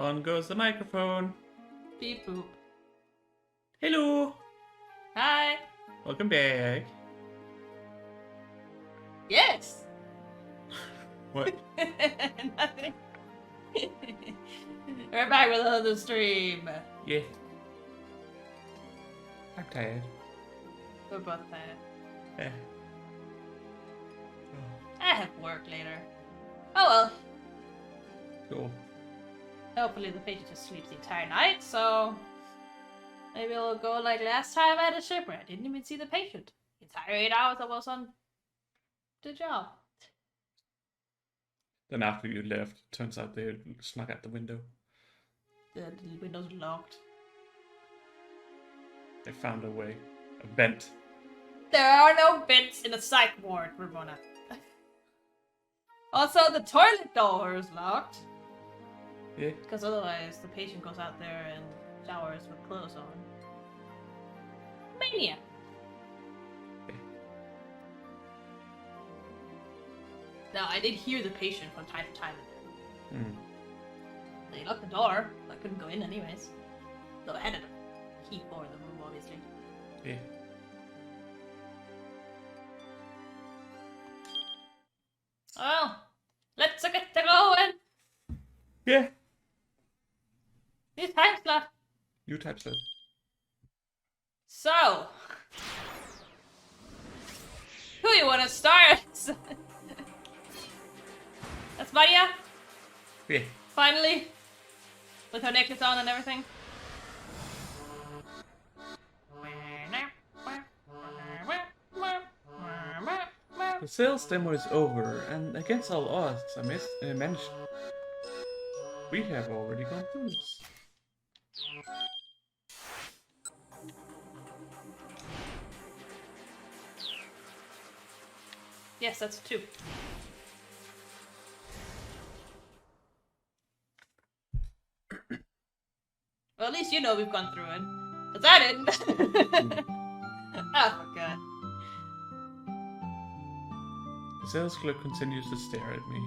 on goes the microphone. Beep boop. Hello. Hi. Welcome back. Yes. What? Nothing. We're back with another stream. Yeah. I'm tired. We're both tired. Yeah. I have work later. Oh well. Cool. Hopefully the patient just sleeps the entire night, so maybe it'll go like last time at a ship where I didn't even see the patient. The entire 8 hours I was on the job. Then after you left, turns out they snuck out the window. The window's locked. They found a way. A vent. There are no vents in a psych ward, Ramona. Also, the toilet door is locked. Yeah. Because otherwise the patient goes out there and showers with clothes on. Mania! Now, I did hear the patient from time to time. They locked the door, so I couldn't go in anyways. Though I had a key for the room, obviously. Yeah. Well, let's get to going! Yeah. New time slot! You type so. So, who you want to start? That's Maria, Yeah. finally, with her necklace on and everything. The sales demo is over, and against all odds, I managed. We have already gone through this. Yes, that's 2. Well, at least you know we've gone through it. Because I didn't. I forgot. The sales clerk continues to stare at me.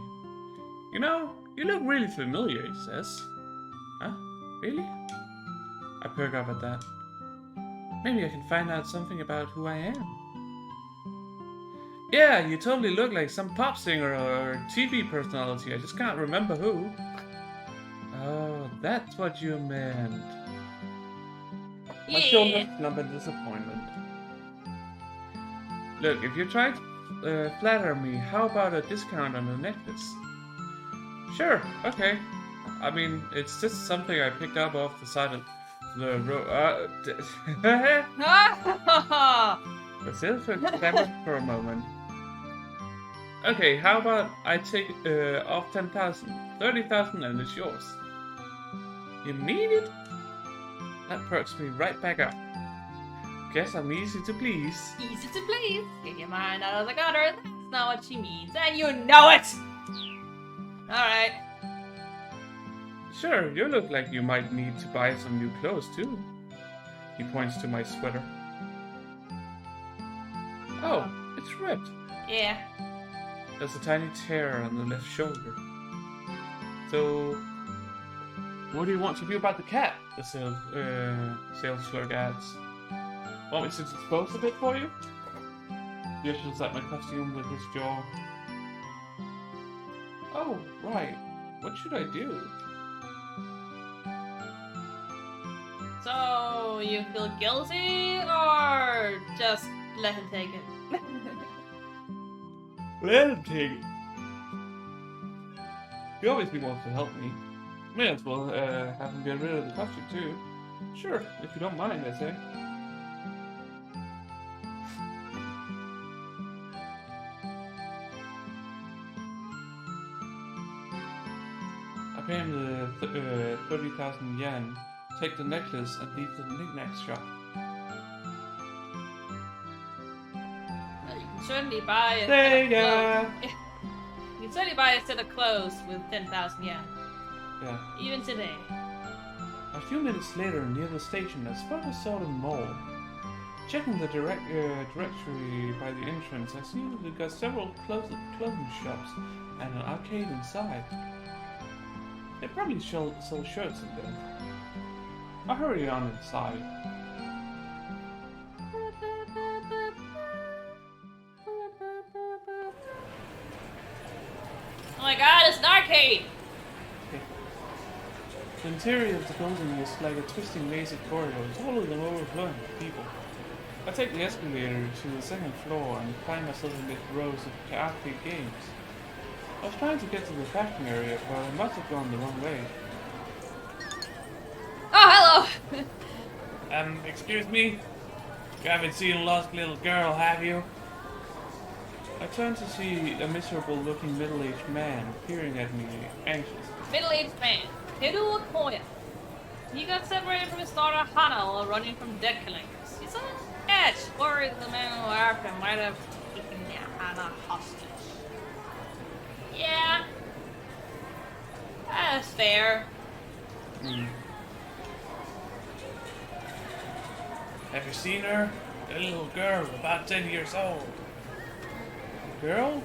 You know, you look really familiar, he says. Huh? Really? I perk up at that. Maybe I can find out something about who I am. Yeah, you totally look like some pop singer or TV personality. I just can't remember who. Oh, that's what you meant. My shoulders slump in disappointment. Look, if you try to flatter me, how about a discount on the necklace? Sure, okay. I mean, it's just something I picked up off the side of the road. The sales clerk stammered for a moment. Okay, how about I take off 10,000, 30,000, and it's yours. You mean it? That perks me right back up. Guess I'm easy to please. Easy to please. Get your mind out of the gutter. That's not what she means, and you know it! Alright. Sure, you look like you might need to buy some new clothes too. He points to my sweater. Oh, it's ripped. Yeah. There's a tiny tear on the left shoulder. So, what do you want to do about the cat? The sales clerk adds. Want me to dispose of it for you? Gestures at my costume with his jaw. Oh, right. What should I do? So, you feel guilty, or just let him take it? Let him take it. He obviously wants to help me. May as well have him get rid of the costume too. Sure, if you don't mind, I say. I pay him the 30,000 yen, take the necklace, and leave the knick-knack shop. You can certainly buy a Sega! You can certainly buy a set of clothes with 10,000 yen. Yeah. Even today. A few minutes later, near the station, I spot a sort of mall. Checking the directory by the entrance, I see we've got several clothing shops and an arcade inside. They probably sell shirts in there. I'll hurry on inside. Oh my god, it's an arcade! The interior of the building is like a twisting maze of corridors, all of them overflowing with people. I take the escalator to the second floor and find myself amid rows of arcade games. I was trying to get to the fashion area, but I must have gone the wrong way. Oh, hello! Excuse me? You haven't seen a lost little girl, have you? I turned to see a miserable-looking middle-aged man peering at me anxiously. Middle-aged man, Hiru Koya. He got separated from his daughter Hana while running from debt collectors. He's on edge, worried the man who after him might have taken Hana hostage. Yeah. That's fair. Have you seen her? A little girl, about 10 years old. A girl?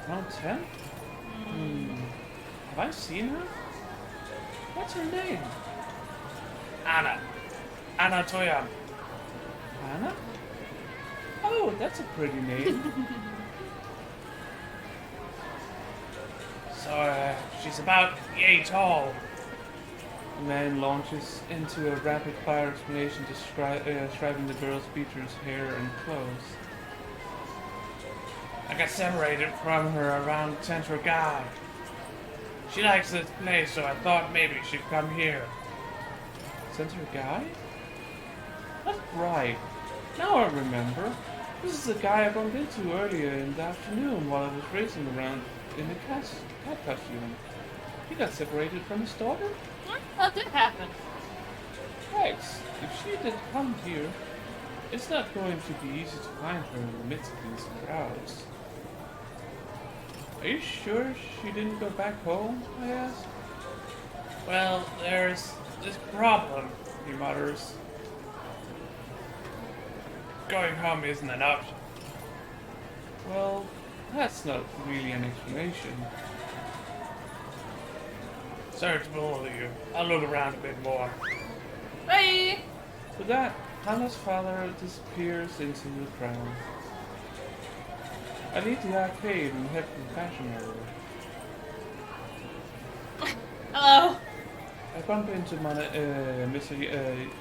Around 10? Have I seen her? What's her name? Anna. Anna Toyama. Anna? Oh, that's a pretty name. So, she's about yay tall. The man launches into a rapid-fire explanation describing the girl's features, hair, and clothes. I got separated from her around Central Guy. She likes this place, so I thought maybe she'd come here. Central Guy? That's right. Now I remember. This is the guy I bumped into earlier in the afternoon while I was racing around in the cat costume. He got separated from his daughter? What? How did it happen? Rex, if she did come here, it's not going to be easy to find her in the midst of these crowds. Are you sure she didn't go back home? I asked. Well, there's this problem, he mutters. Going home isn't an option. Well, that's not really an explanation. Sorry to bother you. I'll look around a bit more. Hey! With that, Hannah's father disappears into the crowd. I leave the arcade and head to the fashion area. Hello! I bump into Mr.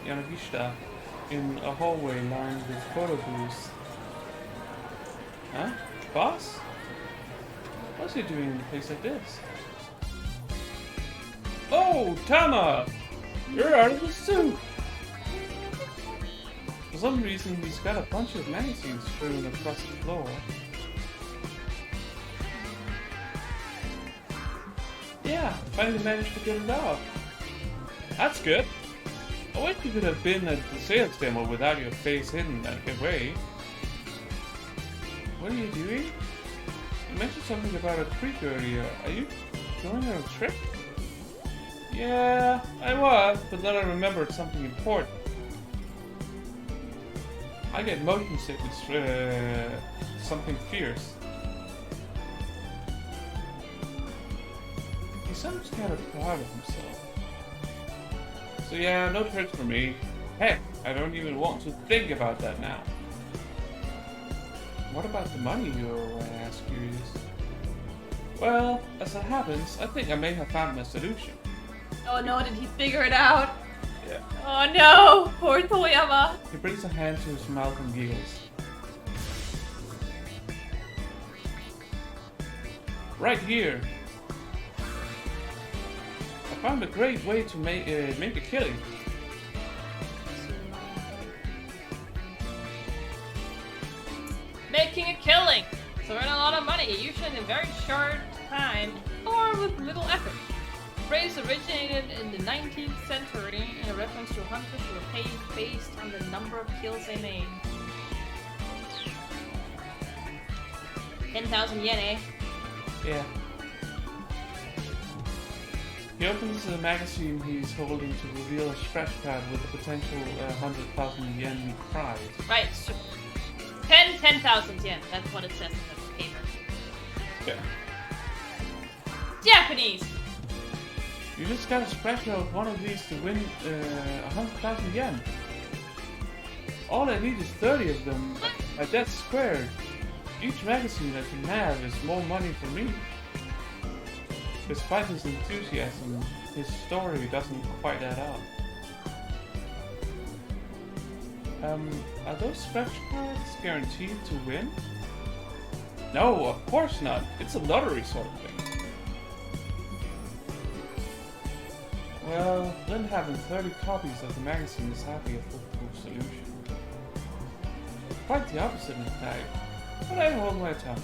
Yanagishita in a hallway lined with photo booths. Huh? Boss? What's he doing in a place like this? Oh, Tama! You're out of the suit! For some reason, he's got a bunch of magazines strewn across the floor. Yeah, finally managed to get it off. That's good. I wish you could have been at the sales demo without your face hidden that way. What are you doing? You mentioned something about a creek earlier. Are you going on a trip? Yeah, I was, but then I remembered something important. I get motion sickness, something fierce. He sounds kind of proud of himself. So yeah, no trips for me. Heck, I don't even want to think about that now. What about the money you owe? I asked, curious. Well, as it happens, I think I may have found my solution. Oh no, did he figure it out? Yeah. Oh no, poor Toyama. He brings a hand to his mouth and giggles. Right here. I found a great way to make a killing. Making a killing! So earn a lot of money, usually in a very short time, or with little effort. The phrase originated in the 19th century in a reference to hunters who were paid based on the number of kills they made. 10,000 yen, eh? Yeah. He opens the magazine he's holding to reveal a scratch pad with a potential 100,000 yen prize. Right, so 10,000 yen, that's what it says in the paper. Yeah. Japanese! You just gotta scratch out one of these to win 100,000 yen. All I need is 30 of them, and that's squared. Each magazine I can have is more money for me. Despite his enthusiasm, his story doesn't quite add up. Are those scratch cards guaranteed to win? No, of course not. It's a lottery sort of thing. Well, then having 30 copies of the magazine is hardly a foolproof solution. Quite the opposite, in fact. But I hold my tongue.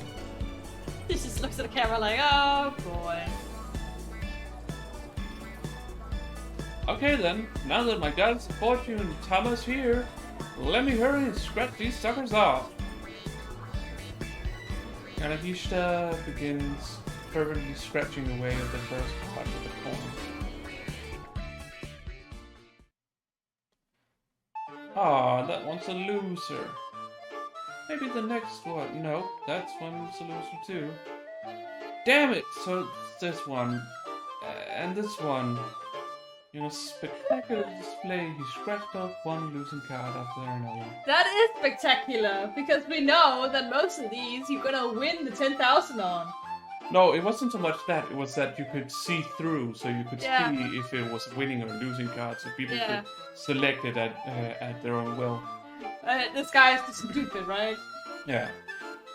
He just looks at the camera like, oh boy. Okay then, now that my goddess of fortune Tama's here, let me hurry and scratch these suckers off. Yanagishita begins fervently scratching away at the first part of the coin. Ah, that one's a loser. Maybe the next one. No, that's one's a loser too. Damn it! So it's this one. And this one. In a spectacular display, he scratched off one losing card after another. That is spectacular, because we know that most of these you're gonna win the 10,000 on. No, it wasn't so much that, it was that you could see through, so you could see if it was winning or losing cards, so people could select it at their own will. This guy is just stupid, right? Yeah,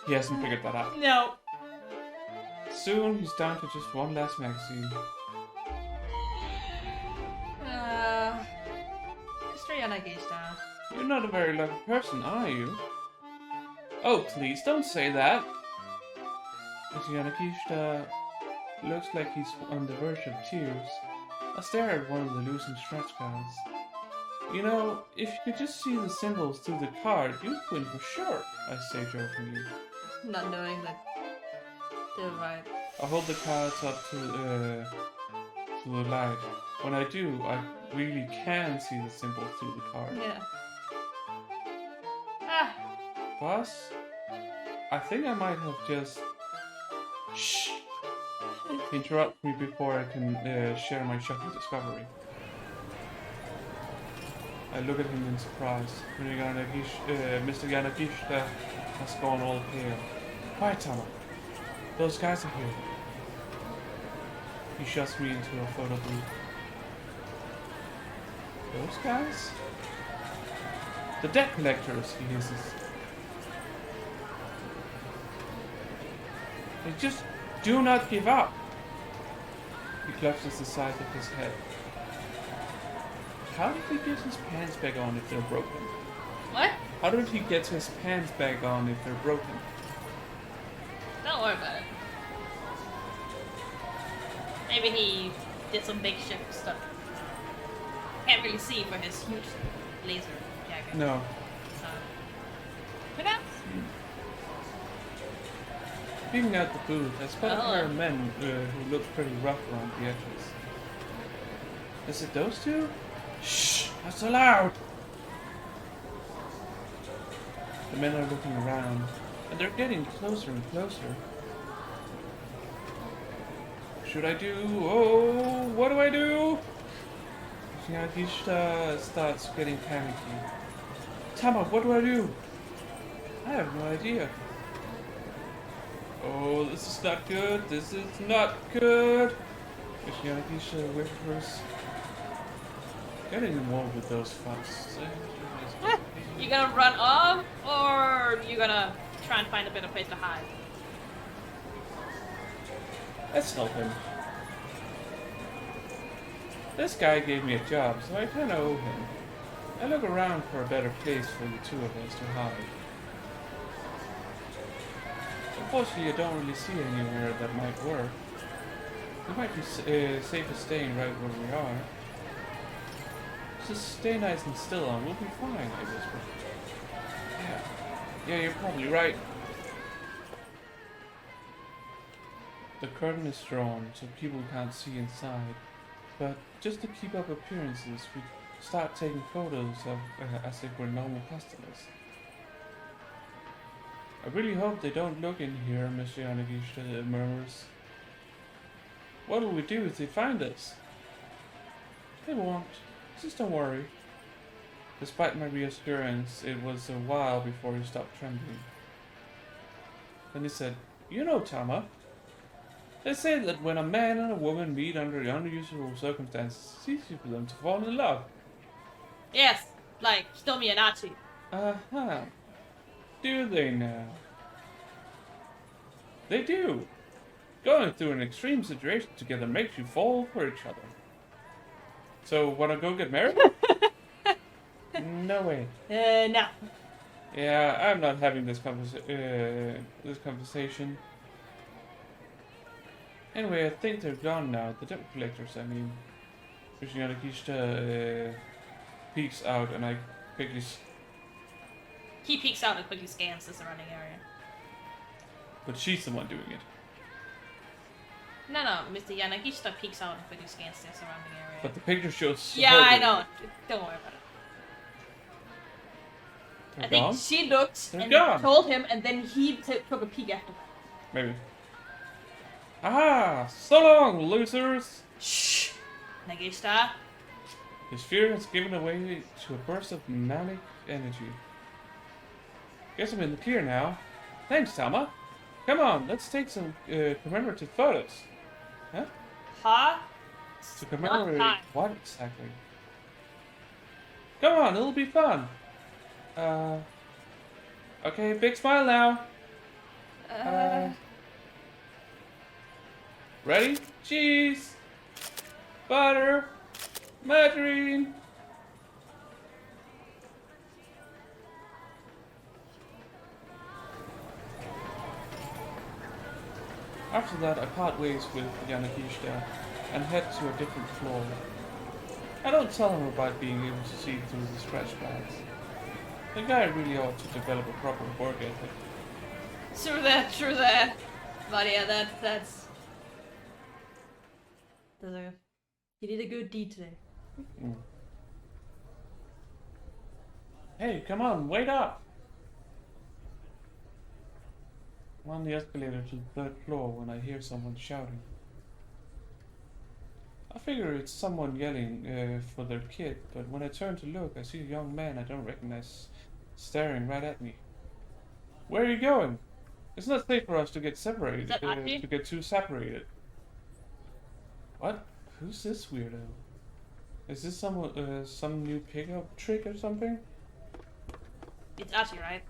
he hasn't figured that out. No. Soon he's down to just one last magazine. Mr. Yanagishita. You're not a very lucky person, are you? Oh, please don't say that. Mr. Yanagishita looks like he's on the verge of tears. I stare at one of the losing scratch cards. You know, if you could just see the symbols through the card, you'd win for sure, I say jokingly. Not knowing that they're right. I hold the cards up to the light. When I do, I really can see the symbols through the card. Yeah. Ah. Boss, I think I might have just... Shh! Interrupt me before I can share my shocking discovery. I look at him in surprise. Mr. Yanagishita has gone all pale. Quiet, Tama. Those guys are here. He shoves me into a photo booth. Those guys? The debt collectors, he hisses. They just do not give up. He clutches the side of his head. How did he get his pants back on if they're broken? What? How did he get his pants back on if they're broken? Don't worry about it. Maybe he did some big ship stuff. Can't really see for his huge laser jacket. No. So, who knows? Peeping out the booth, I spot a pair of men who look pretty rough around the edges. Is it those two? Shh! Not so loud! The men are looking around, and they're getting closer and closer. Should I do? Oh, what do I do? Yanagishita starts getting panicky. Tama, what do I do? I have no idea. Oh, this is not good. This is not good. Yanagishita whispers. Getting involved with those fucks. You gonna run off, or you gonna try and find a better place to hide? Let's help him. This guy gave me a job, so I kinda owe him. I look around for a better place for the two of us to hide. Unfortunately, I don't really see anywhere that might work. It might be safer staying right where we are. Just stay nice and still and we'll be fine, I whisper. Yeah, you're probably right. The curtain is drawn so people can't see inside, but just to keep up appearances, we start taking photos of as if we're normal customers. I really hope they don't look in here, Mr. Yanagishita murmurs. What will we do if they find us? They won't. Just don't worry. Despite my reassurance, it was a while before he stopped trembling. Then he said, "You know, Tama, they say that when a man and a woman meet under unusual circumstances, it's easy for them to fall in love." Yes, like Hitomi and Achi. Uh-huh. Do they now? They do. Going through an extreme situation together makes you fall for each other. So, wanna go get married? No way. No. Yeah, I'm not having this conversation. Anyway, I think they're gone now. The debt collectors, I mean. Yanagishi peeks out and I quickly... He peeks out and quickly scans the surrounding area. But she's the one doing it. No, Mr. Yanagishita peeks out and quickly scans the surrounding area. But the picture shows... Yeah, I know. Don't worry about it. They're I think gone? she looked They're and gone. told him, and then he took a peek after her. Maybe. Aha! So long, losers! Shh! Nagishita. His fear has given way to a burst of manic energy. Guess I'm in the clear now. Thanks, Tama. Come on, let's take some commemorative photos. Huh? Huh? To commemorate Not time. what exactly? Come on, it'll be fun. Okay, big smile now. Ready? Cheese, butter, margarine. After that, I part ways with Yanagishita and head to a different floor. I don't tell him about being able to see through the scratch pads. The guy really ought to develop a proper work ethic. True that. But yeah, that's... You did a good deed today. Mm. Hey, come on, wait up! I'm on the escalator to the 3rd floor when I hear someone shouting. I figure it's someone yelling for their kid, but when I turn to look, I see a young man I don't recognize staring right at me. Where are you going? It's not safe for us to get separated. Is that Achi? To get too separated. What? Who's this weirdo? Is this some new pickup trick or something? It's Achi, right?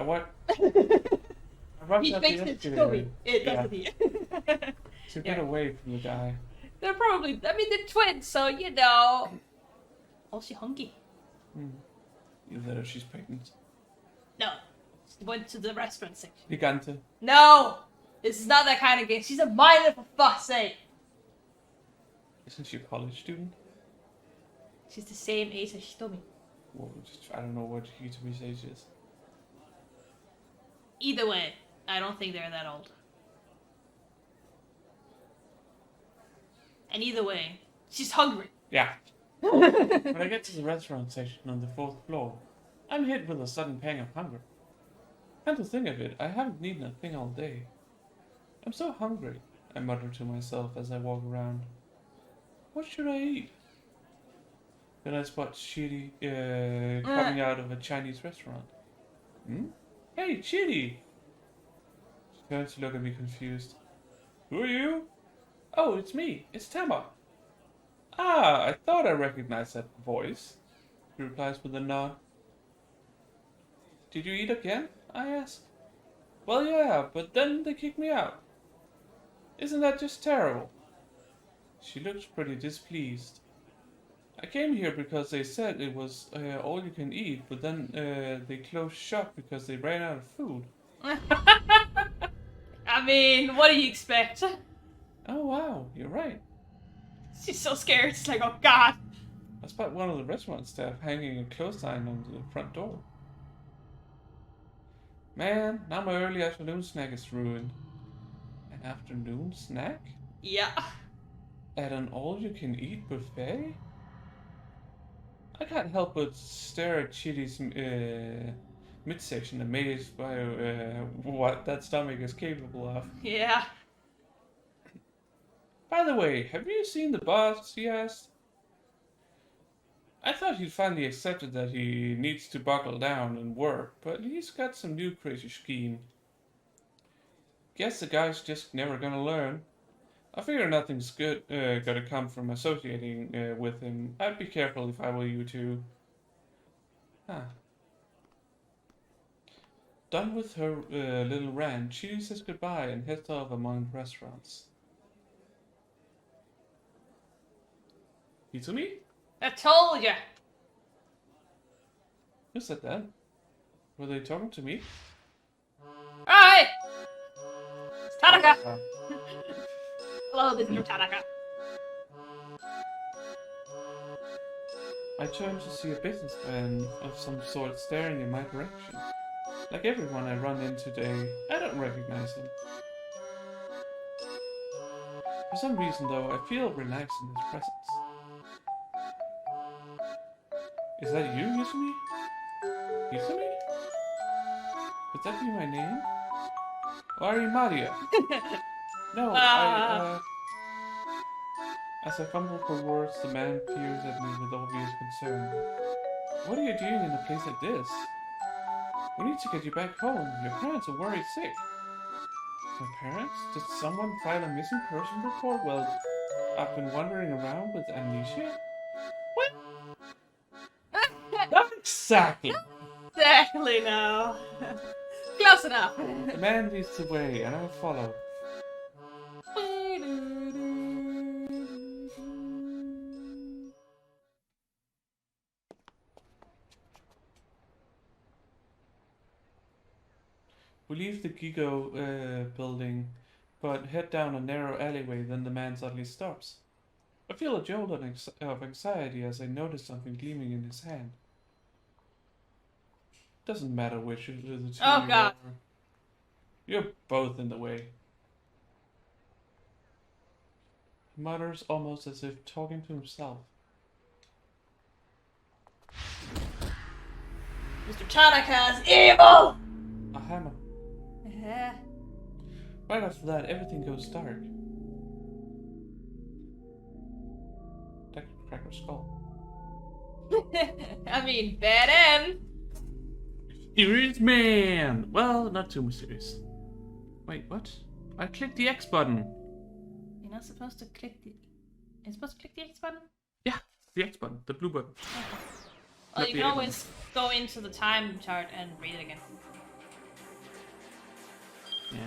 What? I rushed He up the thinks it's escalator. Toby. That's what he To get away from the guy. They're probably, they're twins, so you know. Oh, she hunky. Either that or she's pregnant. No. She went to the restaurant section. Gigante. No! This is not that kind of game. She's a minor, for fuck's sake. Isn't she a college student? She's the same age as Hitomi. Well, I don't know what Hitomi's age is. Either way, I don't think they're that old. And either way, she's hungry. Yeah. When I get to the restaurant section on the 4th floor, I'm hit with a sudden pang of hunger. And to think of it, I haven't eaten a thing all day. I'm so hungry, I mutter to myself as I walk around. What should I eat? Then I spot Chidi coming out of a Chinese restaurant. Hey, Chidi! She turns to look at me confused. Who are you? Oh, it's me. It's Tama. Ah, I thought I recognized that voice. She replies with a nod. Did you eat again? I ask. Well, yeah, but then they kicked me out. Isn't that just terrible? She looks pretty displeased. I came here because they said it was all you can eat, but then they closed shop because they ran out of food. I mean, what do you expect? Oh wow, you're right. She's so scared. She's like, oh god. I spot one of the restaurant staff hanging a clothesline on the front door. Man, now my early afternoon snack is ruined. An afternoon snack? Yeah. At an all-you-can-eat buffet? I can't help but stare at Chidi's midsection, amazed by what that stomach is capable of. Yeah. By the way, have you seen the boss? He asked. I thought he'd finally accepted that he needs to buckle down and work, but he's got some new crazy scheme. Guess the guy's just never gonna learn. I figure nothing's good gonna come from associating with him. I'd be careful if I were you too. Huh. Done with her little rant, she says goodbye and heads off among restaurants. Izumi? I told ya! Who said that? Were they talking to me? Alright! It's Tanaka! Uh, Hello, this is Tanaka. I turned to see a businessman of some sort staring in my direction. Like everyone I run into today, I don't recognize him. For some reason though, I feel relaxed in his presence. Is that you, Izumi? Izumi? Could that be my name? Or are you Maria? No, As I fumble for words, the man peers at me with obvious concern. What are you doing in a place like this? We need to get you back home. Your parents are worried sick. My parents? Did someone file a missing person report while I've been wandering around with amnesia? What? Not exactly. Exactly, no. Close enough. The man leads the way, and I follow. We leave the Gigo building, but head down a narrow alleyway, then the man suddenly stops. I feel a jolt of anxiety as I notice something gleaming in his hand. Doesn't matter which of the two Oh, God. are. You're both in the way. He mutters almost as if talking to himself. Mr. Tanaka's evil! A hammer. Yeah. Right after that, everything goes dark. That could crack her skull. I mean, bad end. Mysterious man! Well, not too mysterious. Wait, what? I clicked the X button. You're not supposed to click the... You're supposed to click the X button? Yeah, the X button, the blue button. Okay. Well, Not you the can A always go into the time chart and read it again. Yeah.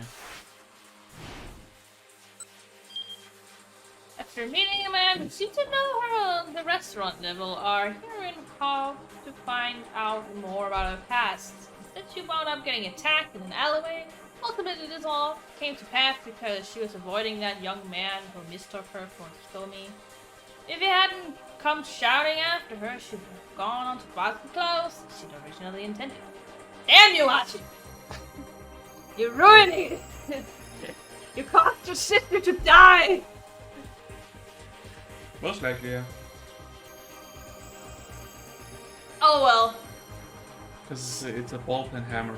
After meeting a man who seemed to know her on the restaurant level, our heroine called to find out more about her past. Instead, she wound up getting attacked in an alleyway. Ultimately, this all came to pass because she was avoiding that young man who mistook her for Hitomi. If he hadn't come shouting after her, she would have gone on to buy the clothes she'd originally intended. Damn you, Hachi! You're ruining it! You caused your sister to die! Most likely, yeah. Oh well. Because it's a ball pen hammer.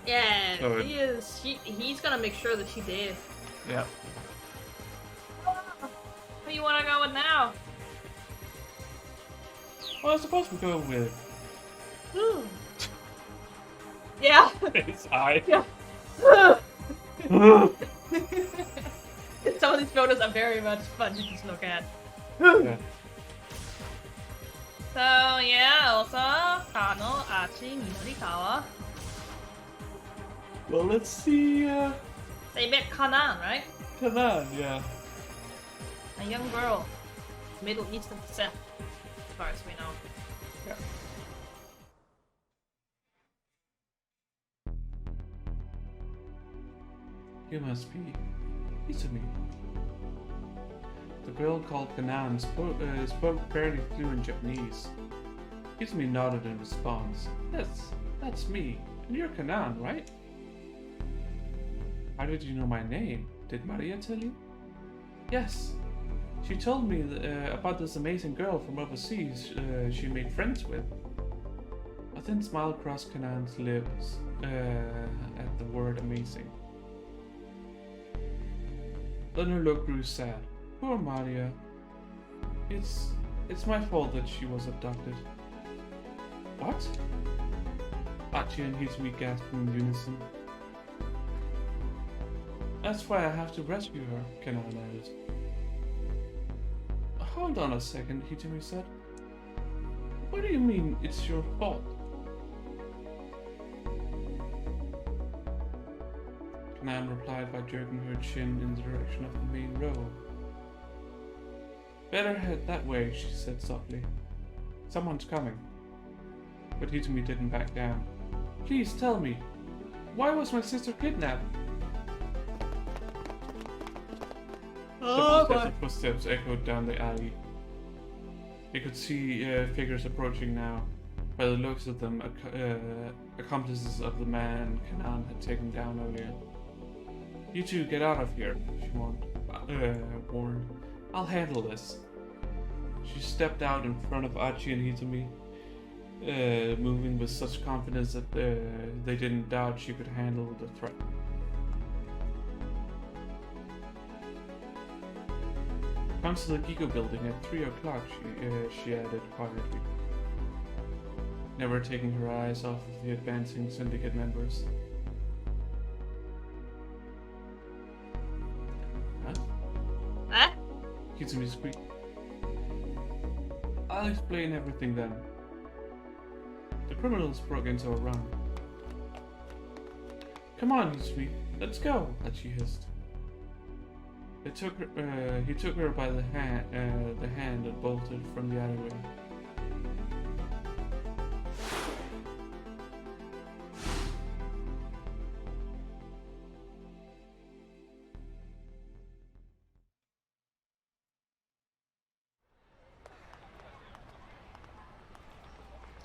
Yeah, So he's gonna make sure that she did. Yeah. Who you wanna go with now? Well, I suppose we go with Yeah. his eye. Yeah. Some of these photos are very much fun to just look at. Yeah. So yeah, Elsa, Kano, Achi, Minorikawa. Well, let's see. They met Kanan, right? Kanan, yeah. A young girl, Middle Eastern descent, as far as we know. Yeah. You must be Izumi. The girl called Kanan spoke barely fluent Japanese. Izumi nodded in response. Yes, that's me. And you're Kanan, right? How did you know my name? Did Maria tell you? Yes. She told me about this amazing girl from overseas she made friends with. A thin smile crossed Kanan's lips at the word amazing. Then her look grew sad. Poor Maria. It's It's my fault that she was abducted. What? Archie and Hitomi gasped in unison. That's why I have to rescue her, Kanan added. Hold on a second, Hitomi said. What do you mean it's your fault? Kanan replied by jerking her chin in the direction of the main road. Better head that way, she said softly. Someone's coming. But Hitomi didn't back down. Please tell me, why was my sister kidnapped? Several sets of footsteps echoed down the alley. They could see figures approaching now. By the looks of them, accomplices of the man Kanan had taken down earlier. You two get out of here, she warned. I'll handle this. She stepped out in front of Archie and Hitomi, moving with such confidence that they didn't doubt she could handle the threat. Come to the Gigo building at 3 o'clock, she added quietly, never taking her eyes off of the advancing syndicate members. Huh? Hitomi squeaked. I'll explain everything then. The criminals broke into a run. Come on, Hitomi, let's go, Archie hissed. He took her by the hand and bolted from the alleyway.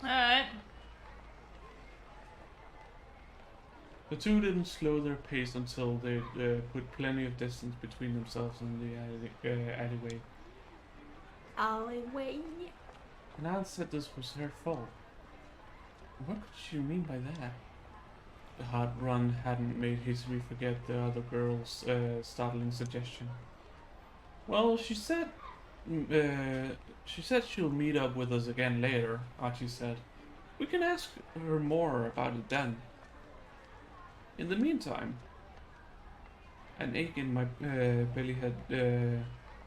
Alright. The two didn't slow their pace until they put plenty of distance between themselves and the alleyway. Alleyway. Kanan said this was her fault. What could she mean by that? The hard run hadn't made Hitomi forget the other girl's startling suggestion. Well, she said she'll meet up with us again later, Archie said. We can ask her more about it then. In the meantime, an ache in my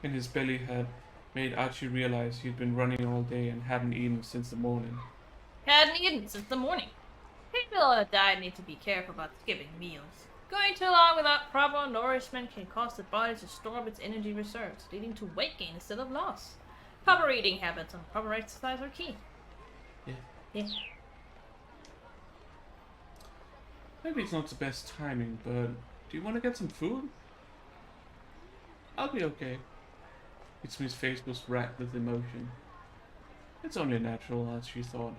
his belly had made Archie realize he'd been running all day and hadn't eaten since the morning. Hadn't eaten since the morning. People that die need to be careful about skipping meals. Going too long without proper nourishment can cause the body to store up its energy reserves, leading to weight gain instead of loss. Proper eating habits and proper exercise are key. Yeah. Yeah. Maybe it's not the best timing, but do you want to get some food? I'll be okay. Itsumi's face was racked with emotion. It's only natural, as she thought.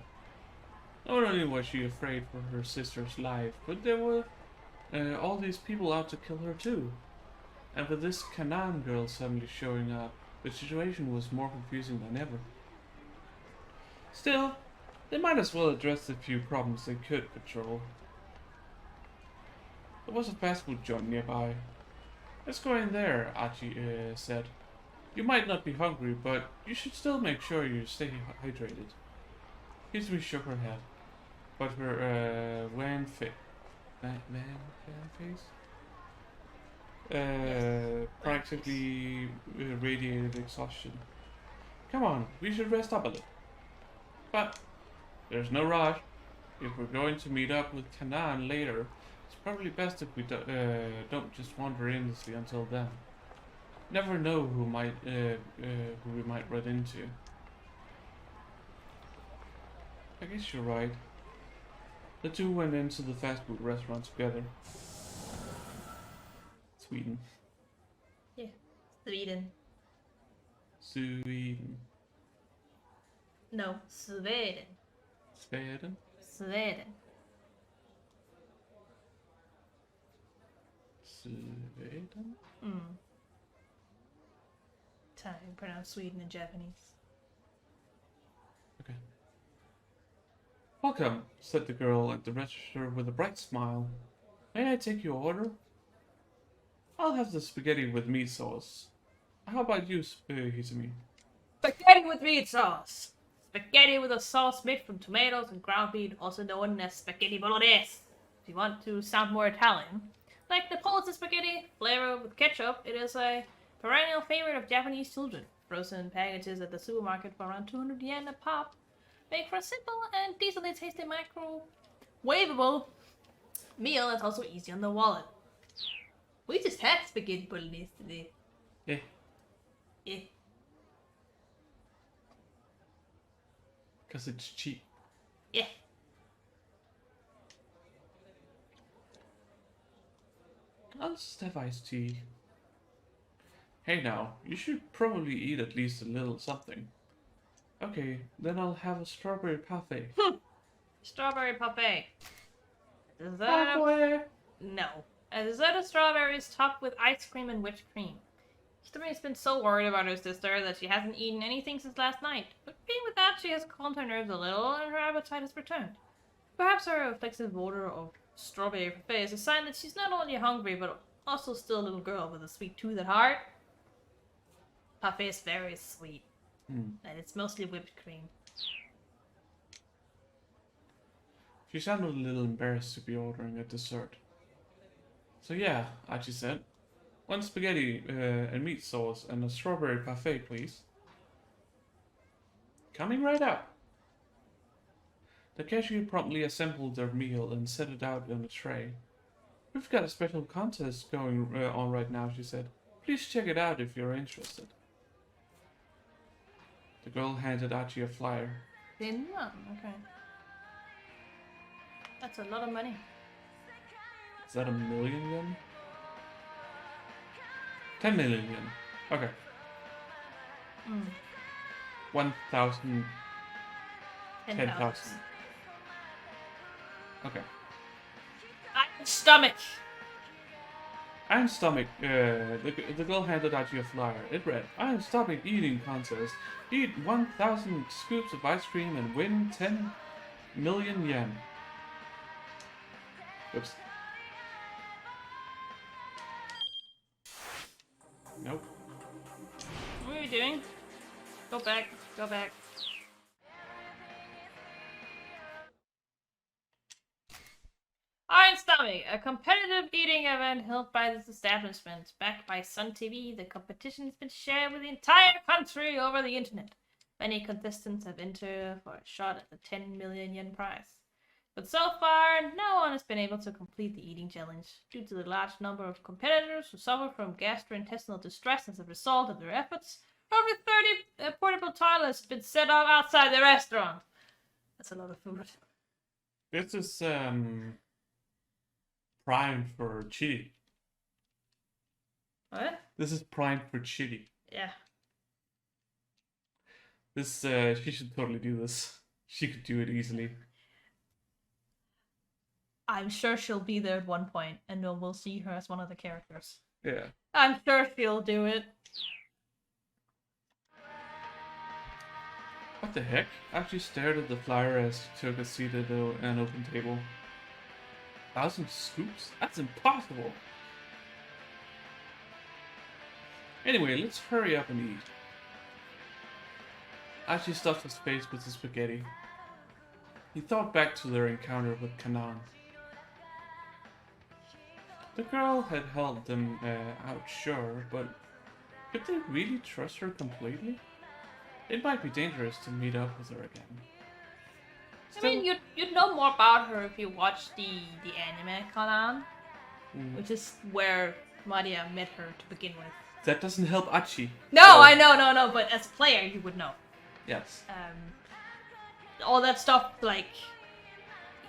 Not only was she afraid for her sister's life, but there were all these people out to kill her too. And with this Kanan girl suddenly showing up, the situation was more confusing than ever. Still, they might as well address the few problems they could patrol. There was a fast food joint nearby. Let's go in there, Archie said. You might not be hungry, but you should still make sure you stay hydrated. Hitomi shook her head, but her wan face practically radiated exhaustion. Come on, we should rest up a little. But there's no rush. If we're going to meet up with Kanan later, it's probably best if we don't just wander aimlessly until then. Never know who we might run into. I guess you're right. The two went into the fast food restaurant together. Sweden. Yeah. Sweden. Sweden. No, Sweden. Sweden? Sweden. Sweden? That's how you pronounce Sweden in Japanese. Okay. Welcome, said the girl at the register with a bright smile. May I take your order? I'll have the spaghetti with meat sauce. How about you, Hitomi? Spaghetti with meat sauce. Spaghetti with a sauce made from tomatoes and ground beef, also known as spaghetti bolognese. If you want to sound more Italian. Like Napolitan spaghetti, flavored with ketchup, it is a perennial favorite of Japanese children. Frozen packages at the supermarket for around 200 yen a pop. Make for a simple and decently tasty microwavable meal that's also easy on the wallet. We just had spaghetti bolognese today. Yeah. Yeah. Because it's cheap. Yeah. I'll just have iced tea. Hey now, you should probably eat at least a little something. Okay, then I'll have a strawberry parfait. Strawberry parfait. Dessert? Halfway. No. A dessert of strawberries topped with ice cream and whipped cream. Hitori's been so worried about her sister that she hasn't eaten anything since last night. But being with that, she has calmed her nerves a little and her appetite has returned. Perhaps her reflexive odor of strawberry parfait is a sign that she's not only hungry but also still a little girl with a sweet tooth at heart. Parfait is very sweet. And it's mostly whipped cream. She sounded a little embarrassed to be ordering a dessert. So yeah, Archie said. One spaghetti and meat sauce and a strawberry parfait, please. Coming right up. The cashier promptly assembled their meal and set it out on a tray. We've got a special contest going on right now, she said. Please check it out if you're interested. The girl handed Archie a flyer. Thin one, okay. That's a lot of money. Is that 1 million yen? 10 million yen. Okay. 1,000. 10,000. Okay. Iron stomach! Iron Stomach, the girl handed Archie a flyer. It read, Iron Stomach eating contest. Eat 1,000 scoops of ice cream and win 10 million yen. Oops. Nope. What are you doing? Go back, go back. Iron Stomach, a competitive eating event held by this establishment. Backed by Sun TV, the competition has been shared with the entire country over the internet. Many contestants have entered for a shot at the 10 million yen prize. But so far, no one has been able to complete the eating challenge. Due to the large number of competitors who suffer from gastrointestinal distress as a result of their efforts, over 30 portable toilets have been set up outside the restaurant. That's a lot of food. This is, primed for chili. What? This is primed for chili. Yeah. This, she should totally do this. She could do it easily. I'm sure she'll be there at one point, and we'll see her as one of the characters. Yeah. I'm sure she'll do it. What the heck? I actually stared at the flyer as she took a seat at an open table. 1,000 scoops? That's impossible! Anyway, let's hurry up and eat. Archie stuffed his face with the spaghetti. He thought back to their encounter with Kanan. The girl had helped them out, sure, but could they really trust her completely? It might be dangerous to meet up with her again. I mean, you'd know more about her if you watched the anime Kanan, which is where Maria met her to begin with. That doesn't help Archie. No, so... I know, no, but as a player, you would know. Yes. All that stuff, like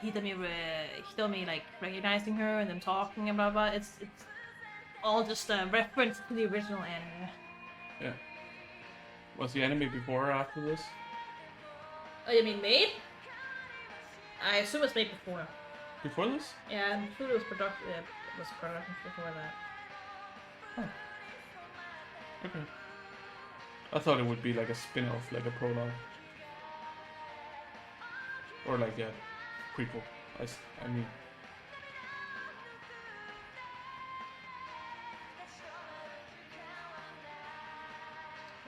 Hitomi like recognizing her and them talking and blah blah. It's all just a reference to the original anime. Yeah. Was the anime before or after this? Oh, you mean made? I assume it's made before. Before this? Yeah, I'm sure it was production. Yeah, it was production before that. Oh. Okay. I thought it would be like a spin-off, like a prologue. Or like a prequel, I mean.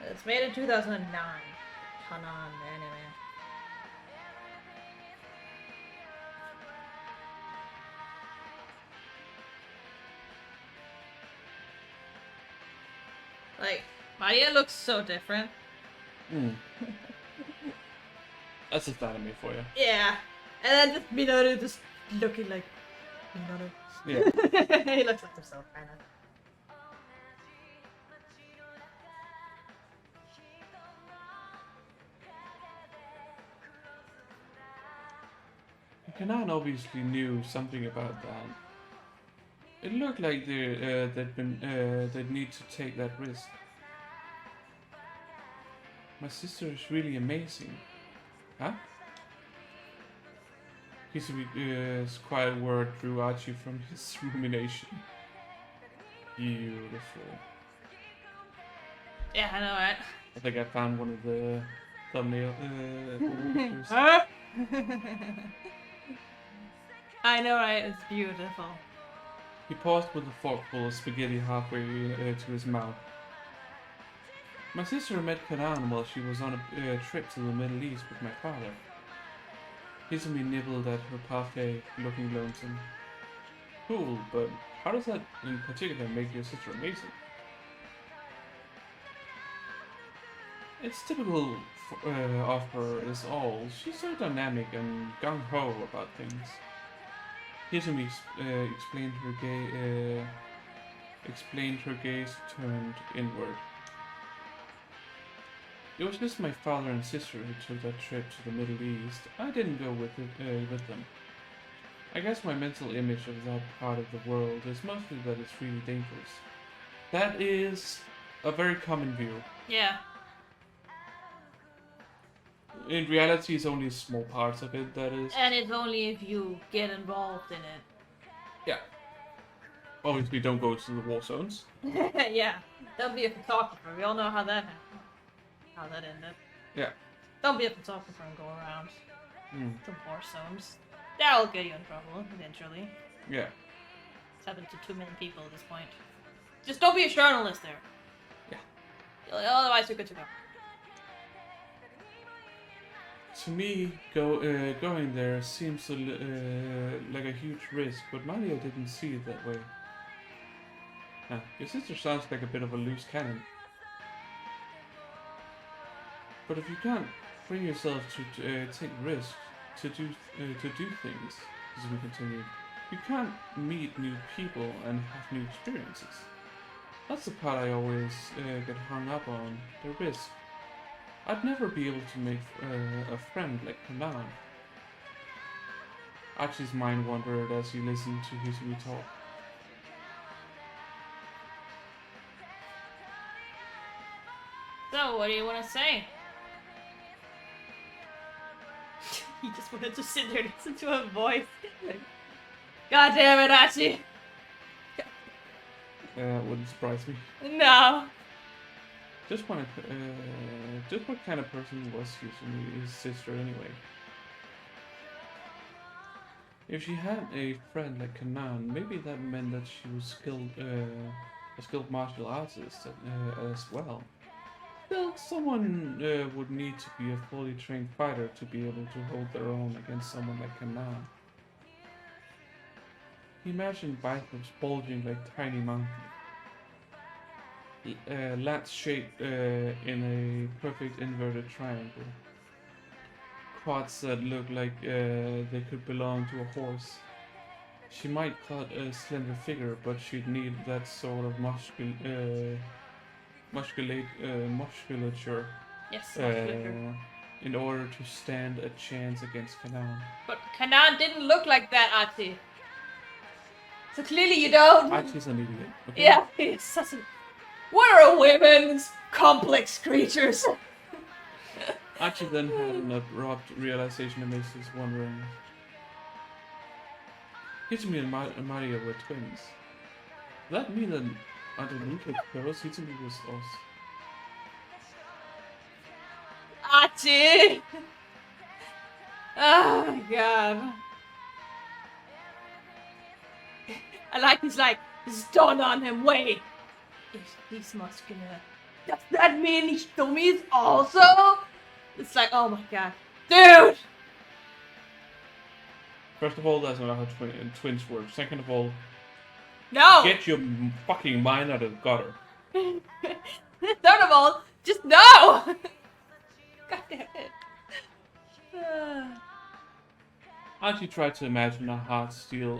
It's made in 2009. Kanan anime. Like, Maria looks so different. Mm. That's just anime for you. Yeah. And then just Minoru just looking like Minoru. Yeah. He looks like himself, kinda. Kanan obviously knew something about that. It looked like they'd need to take that risk. My sister is really amazing. Huh? Hisabi's quiet word drew Archie from his rumination. Beautiful. Yeah, I know, right? I think I found one of the thumbnail pictures. Huh? I know, right? It's beautiful. He paused with a forkful of spaghetti halfway to his mouth. My sister met Kanan while she was on a trip to the Middle East with my father. Hisumi nibbled at her parfait, looking lonesome. Cool, but how does that in particular make your sister amazing? It's typical of her is all. She's so dynamic and gung-ho about things. Hisumi explained her gaze turned inward. It was just my father and sister who took that trip to the Middle East. I didn't go with them. I guess my mental image of that part of the world is mostly that it's really dangerous. That is a very common view. Yeah. In reality, it's only small parts of it that is. And it's only if you get involved in it. Yeah. Obviously, don't go to the war zones. Yeah. Don't be a photographer. We all know how that happened. How that ended. Yeah. Don't be a photographer and go around to war zones. That'll get you in trouble eventually. Yeah. It's happened to too many people at this point. Just don't be a journalist there. Yeah. Otherwise, you're good to go. To me, going there seems like a huge risk, but Mario didn't see it that way. Your sister sounds like a bit of a loose cannon. But if you can't bring yourself to take risks, to do things, as we continued, you can't meet new people and have new experiences. That's the part I always get hung up on, the risk. I'd never be able to make a friend like Kanan. Archie's mind wandered as he listened to Hisumi talk. So, what do you want to say? He just wanted to sit there and listen to her voice. God damn it, Archie! Wouldn't surprise me. No. Just what kind of person was his sister anyway? If she had a friend like Kanan, maybe that meant that she was a skilled martial artist as well. Still, someone would need to be a fully trained fighter to be able to hold their own against someone like Kanan. He imagined biceps bulging like tiny mountains. Lats shaped in a perfect inverted triangle. Quads that looked like they could belong to a horse. She might cut a slender figure, but she'd need that sort of musculature Yes, musculature. in order to stand a chance against Kanan. But Kanan didn't look like that, Archie. So clearly you don't. Archie's an idiot. Okay? Yeah, he's such a... What are women's complex creatures? Archie then had an abrupt realization that makes us wondering. Hitsumi and Mario were twins. Does that mean that underneath the curls, Hitsumi was us? Archie! Oh my god. I like he's like, it's dawned on him, wait. If he's muscular, does that mean Hitomi is also It's like, oh my god. Dude! First of all, that's not how twins work. Second of all, No! get your fucking mind out of the gutter. Third of all, just no! God damn it. Archie tried to imagine a hard steel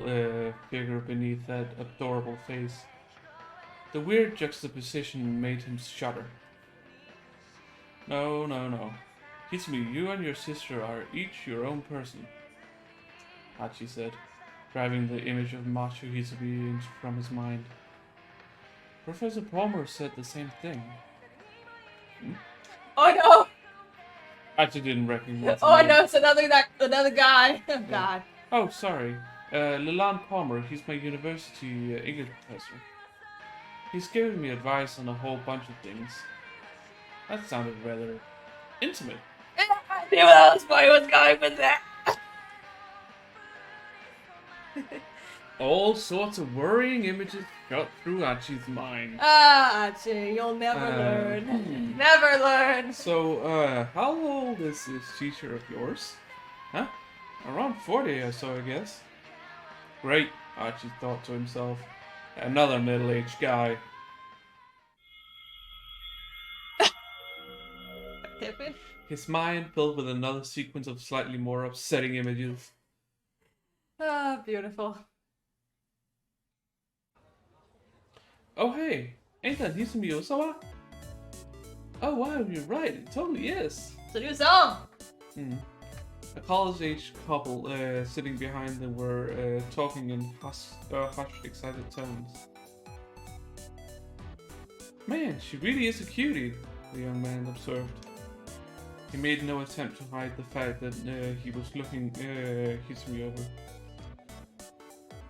figure beneath that adorable face. The weird juxtaposition made him shudder. No, no, no. Hitsumi, you and your sister are each your own person, Archie said, driving the image of macho Hitsumi from his mind. Professor Palmer said the same thing. Hmm? Oh no! Archie didn't recognize him. Oh no, it's another guy. Oh god. Oh, sorry. Leland Palmer, he's my university English professor. He's giving me advice on a whole bunch of things. That sounded rather intimate. I knew that was why I was going with that. All sorts of worrying images shot through Archie's mind. Ah, Archie, you'll never learn. Never learn. So, how old is this teacher of yours? Huh? Around 40 or so, I guess. Great, Archie thought to himself. Another middle-aged guy. His mind filled with another sequence of slightly more upsetting images. Ah, beautiful. Oh hey, ain't that Hitsumi Osawa? Oh wow, you're right, it totally is. It's a new song. A college-age couple sitting behind them were talking in hushed, excited tones. Man, she really is a cutie, the young man observed. He made no attempt to hide the fact that he was looking Hitsumi over.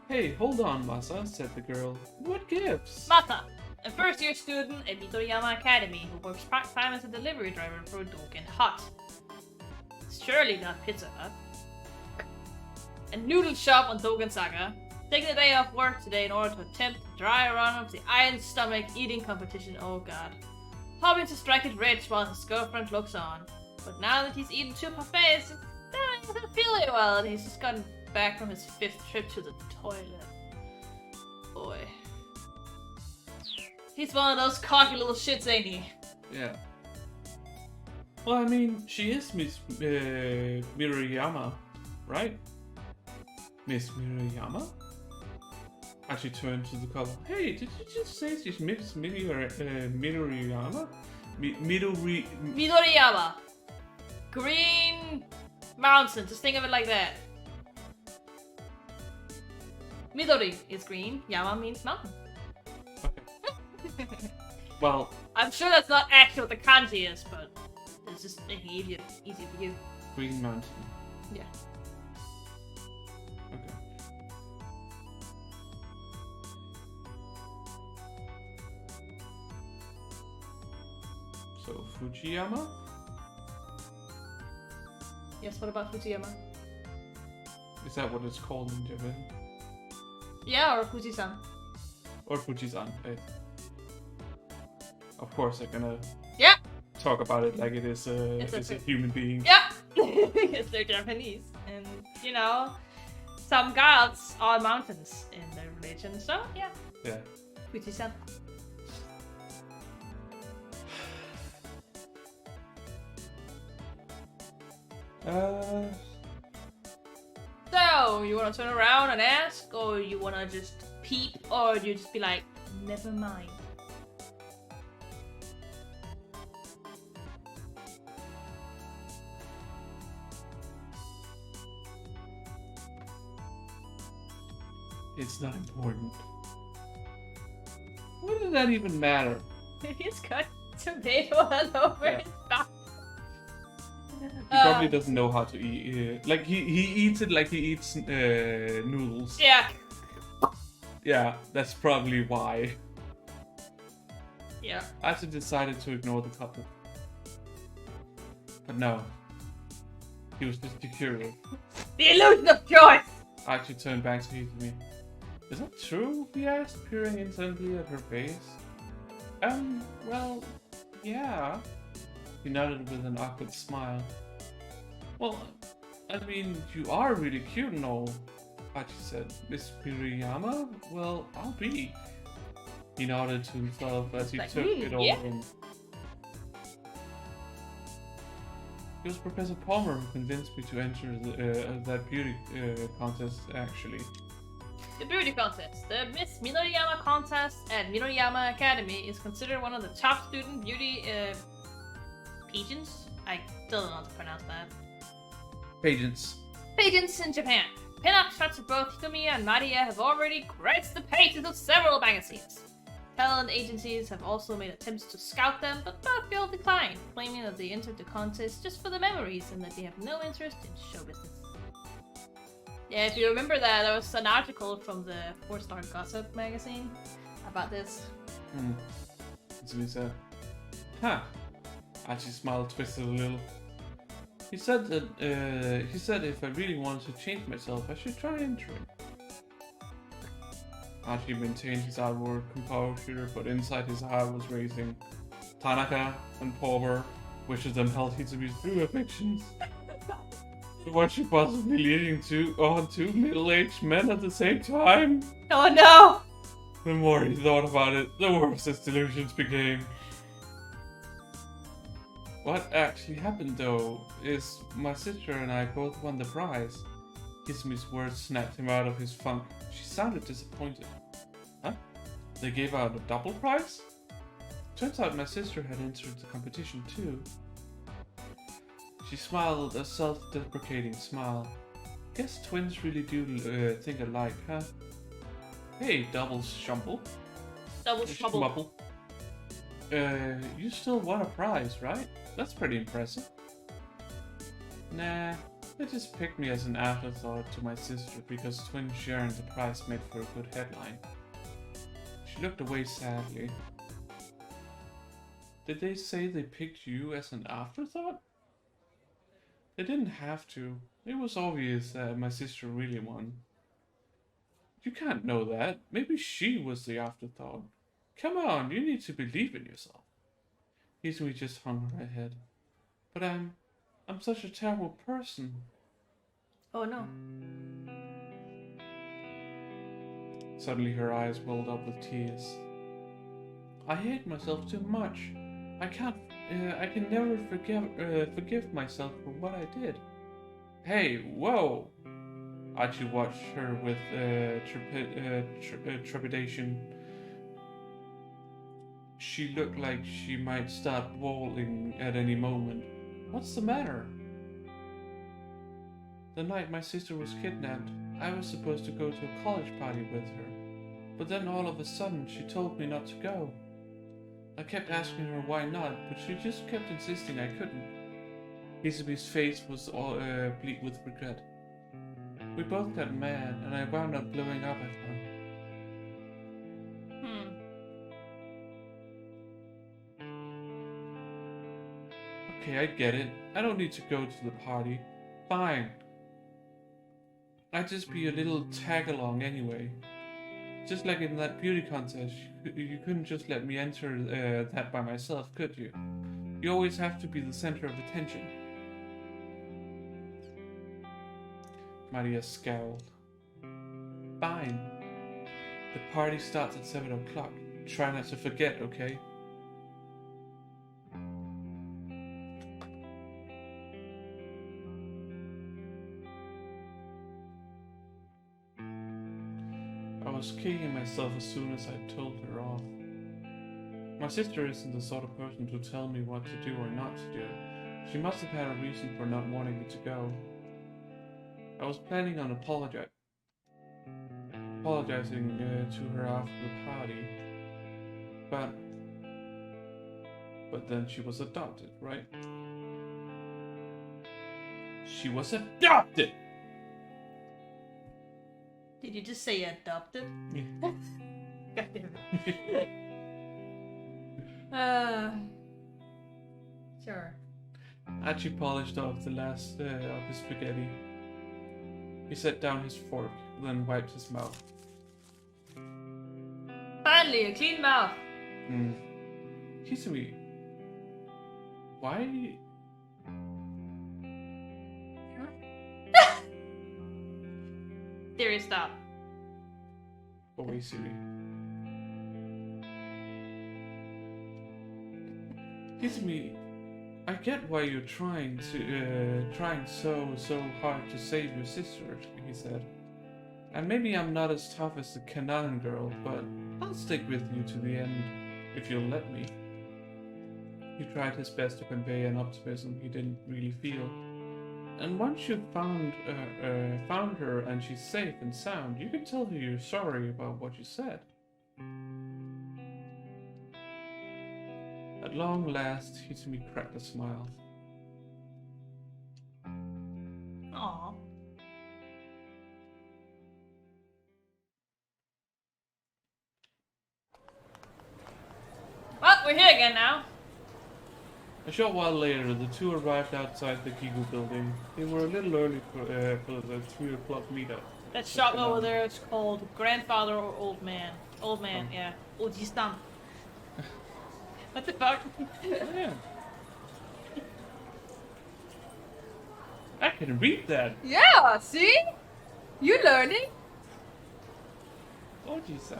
Hey, hold on, Masa, said the girl. What gives? Mata, a first-year student at Midoriyama Academy who works part-time as a delivery driver for Doken Hut. It's surely not Pizza Hut. A noodle shop on Doken Saga. Taking the day off work today in order to attempt a dry run of the Iron Stomach eating competition. Oh god. Hoping to strike it rich while his girlfriend looks on. But now that he's eaten 2 parfaits, it doesn't feel very well, and he's just gotten back from his 5th trip to the toilet. Boy. He's one of those cocky little shits, ain't he? Yeah. Well, I mean, she is Miss Mirayama, right? Miss Mirayama? Actually turned to the couple. Hey, did you just say she's Miss Mirayama? Midoriyama. Green mountain, just think of it like that. Midori is green, Yama means mountain. Okay. Well, I'm sure that's not actually what the kanji is, but it's just making it easy for you. Green Mountain. Yeah. Okay. So, Fujiyama? Yes, what about Fujiyama? Is that what it's called in Japan? Yeah, or Fujisan. Or Fujisan, right? Of course, they're gonna talk about it like it is it's a human being. Yeah! Yes, they're Japanese. And, you know, some gods are mountains in their religion, so yeah. Yeah. Fujisan. So, you wanna turn around and ask, or you wanna just peep, or you just be like, never mind. It's not important. What does that even matter? He's got tomato all over his mouth. He probably doesn't know how to eat. Like he eats it like he eats noodles. Yeah. Yeah, that's probably why. Yeah. I actually decided to ignore the couple. But no. He was just curious. The illusion of choice! I actually turned back to me. Is that true? He asked, peering intently at her face. Well, yeah. He nodded with an awkward smile. Well, I mean, you are really cute and all, Hachi said. Miss Kiriyama? Well, I'll be. He nodded to himself as he took it all in. It was Professor Palmer who convinced me to enter that beauty contest, actually. The beauty contest. The Miss Minoriyama contest at Minoriyama Academy is considered one of the top student beauty pageants. I still don't know how to pronounce that. Pageants. Pageants in Japan. Pin-up shots of both Hitomi and Maria have already graced the pages of several magazines. Talent agencies have also made attempts to scout them, but both feel declined, claiming that they entered the contest just for the memories and that they have no interest in show business. Yeah, if you remember that, there was an article from the 4-Star Gossip magazine about this. That's what he said. Huh. Archie's smile twisted a little. He said that if I really wanted to change myself, I should try entering. Archie maintained his outward composure, but inside his heart was racing. Tanaka and Palmer, which of them held Hitomi's true affections. Was she possibly leading on two middle-aged men at the same time? Oh no! The more he thought about it, the worse his delusions became. What actually happened, though, is my sister and I both won the prize. Hitomi's words snapped him out of his funk. She sounded disappointed. Huh? They gave out a double prize? Turns out my sister had entered the competition too. She smiled a self-deprecating smile. Guess twins really do think alike, huh? Hey, double shumble. Double trouble. You still won a prize, right? That's pretty impressive. Nah, they just picked me as an afterthought to my sister because twins sharing the prize made for a good headline. She looked away sadly. Did they say they picked you as an afterthought? They didn't have to. It was obvious that my sister really won. You can't know that. Maybe she was the afterthought. Come on, you need to believe in yourself. Izumi just hung her head. But I'm such a terrible person. Oh no. Suddenly her eyes welled up with tears. I hate myself too much. I can never forgive myself for what I did. Hey, whoa! Archie watched her with trepidation. She looked like she might start bawling at any moment. What's the matter? The night my sister was kidnapped, I was supposed to go to a college party with her. But then all of a sudden she told me not to go. I kept asking her why not, but she just kept insisting I couldn't. Izumi's face was all bleak with regret. We both got mad, and I wound up blowing up at her. Okay, I get it. I don't need to go to the party. Fine. I'd just be a little tag-along anyway. Just like in that beauty contest, you couldn't just let me enter that by myself, could you? You always have to be the center of attention. Maria scowled. Fine. The party starts at 7 o'clock. Try not to forget, okay? I was kicking myself as soon as I told her off. My sister isn't the sort of person to tell me what to do or not to do. She must have had a reason for not wanting me to go. I was planning on apologizing to her after the party, but then she was adopted, right? She was adopted! Did you just say adopted? Yeah. God damn it. Sure. Archie polished off the last of his spaghetti. He set down his fork, then wiped his mouth. Finally, a clean mouth. Hizumi, Why? Theory, stop. Oh, wait, Siri. Kisumi, I get why you're trying so hard to save your sister, he said. And maybe I'm not as tough as the Kanan girl, but I'll stick with you to the end, if you'll let me. He tried his best to convey an optimism he didn't really feel. And once you've found her and she's safe and sound, you can tell her you're sorry about what you said. At long last, Hitsumi cracked a smile. Aww. Well, we're here again now. A short while later, the two arrived outside the Gigu building. They were a little early for the 3 o'clock meetup. That shop over there is called Grandfather or Old Man. Old Man, yeah. Ojistan. What the fuck? Yeah. I can read that. Yeah, see? You learning? Oji-san.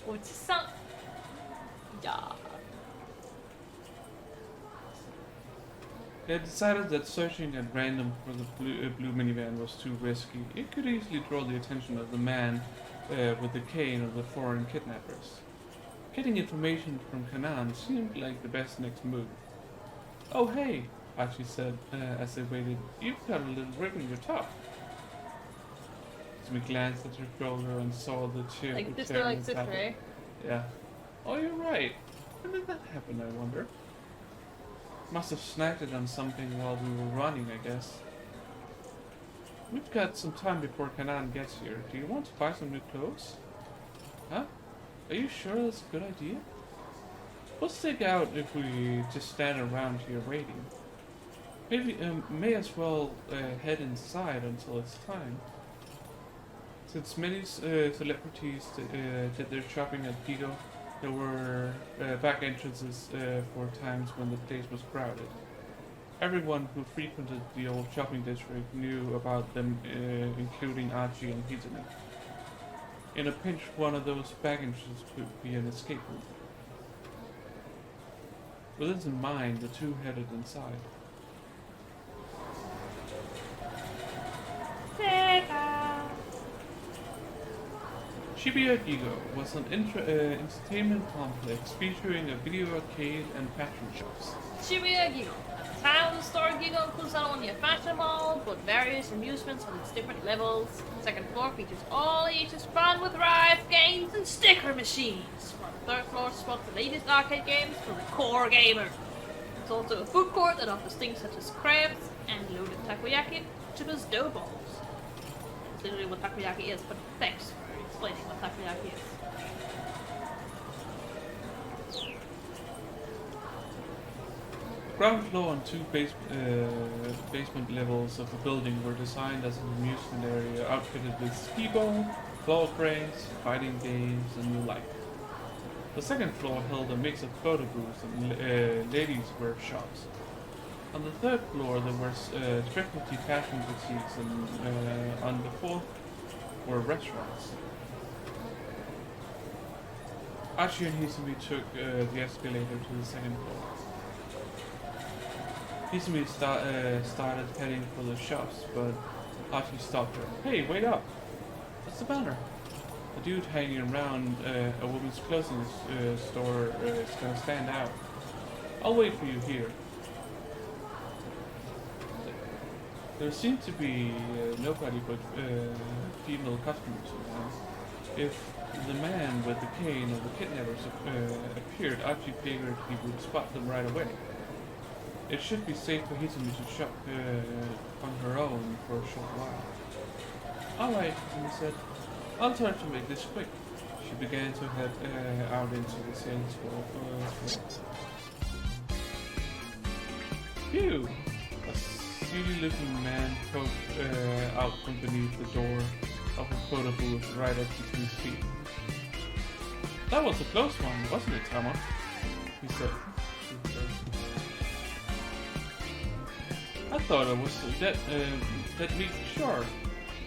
Ojistan. Yeah. They had decided that searching at random for the blue minivan was too risky. It could easily draw the attention of the man with the cane or the foreign kidnappers. Getting information from Kanan seemed like the best next move. Oh hey, Archie said as they waited. You've got a little rip in your top. We glanced at her shoulder and saw the chair. Like this, like sister, eh? Yeah. Oh, you're right. When did that happen, I wonder? Must have snagged it on something while we were running, I guess. We've got some time before Kanan gets here. Do you want to buy some new clothes? Huh? Are you sure that's a good idea? We'll stick out if we just stand around here waiting. Maybe, may as well head inside until it's time. Since many celebrities did their shopping at Gigo, there were back entrances for times when the place was crowded. Everyone who frequented the old shopping district knew about them, including Archie and Hitsumi. In a pinch, one of those back entrances could be an escape route. With this in mind, the two headed inside. Shibuya Gigo was an entertainment complex featuring a video arcade and fashion shops. Shibuya Gigo. At the town store, Gigo includes not only a fashion mall, but various amusements on its different levels. The second floor features all ages fun with rides, games, and sticker machines. While the third floor spots the latest arcade games for the core gamer. There's also a food court that offers things such as crabs and loaded takoyaki, octopus dough balls. That's literally what takoyaki is, but thanks for explaining what takoyaki is. The ground floor and two basement levels of the building were designed as an amusement area outfitted with ski ball, ball cranes, fighting games, and the like. The second floor held a mix of photo booths and ladies' workshops. On the third floor there were specialty fashion boutiques, and on the fourth were restaurants. Archie and Hitsumi took the escalator to the second floor. Hitsumi started heading for the shops, but Archie stopped her. Hey, wait up! What's the matter? A dude hanging around a woman's clothing store is gonna stand out. I'll wait for you here. There seemed to be nobody but female customers around. If the man with the cane or the kidnappers appeared, Archie figured he would spot them right away. It should be safe for Hitsumi to shop on her own for a short while. Alright, Hitsumi said. I'll try to make this quick. She began to head out into the sales floor. Phew! A silly-looking man poked out from beneath the door of a photo booth right at Hitsumi's feet. That was a close one, wasn't it, Tama? He said. I thought it was that week, sure.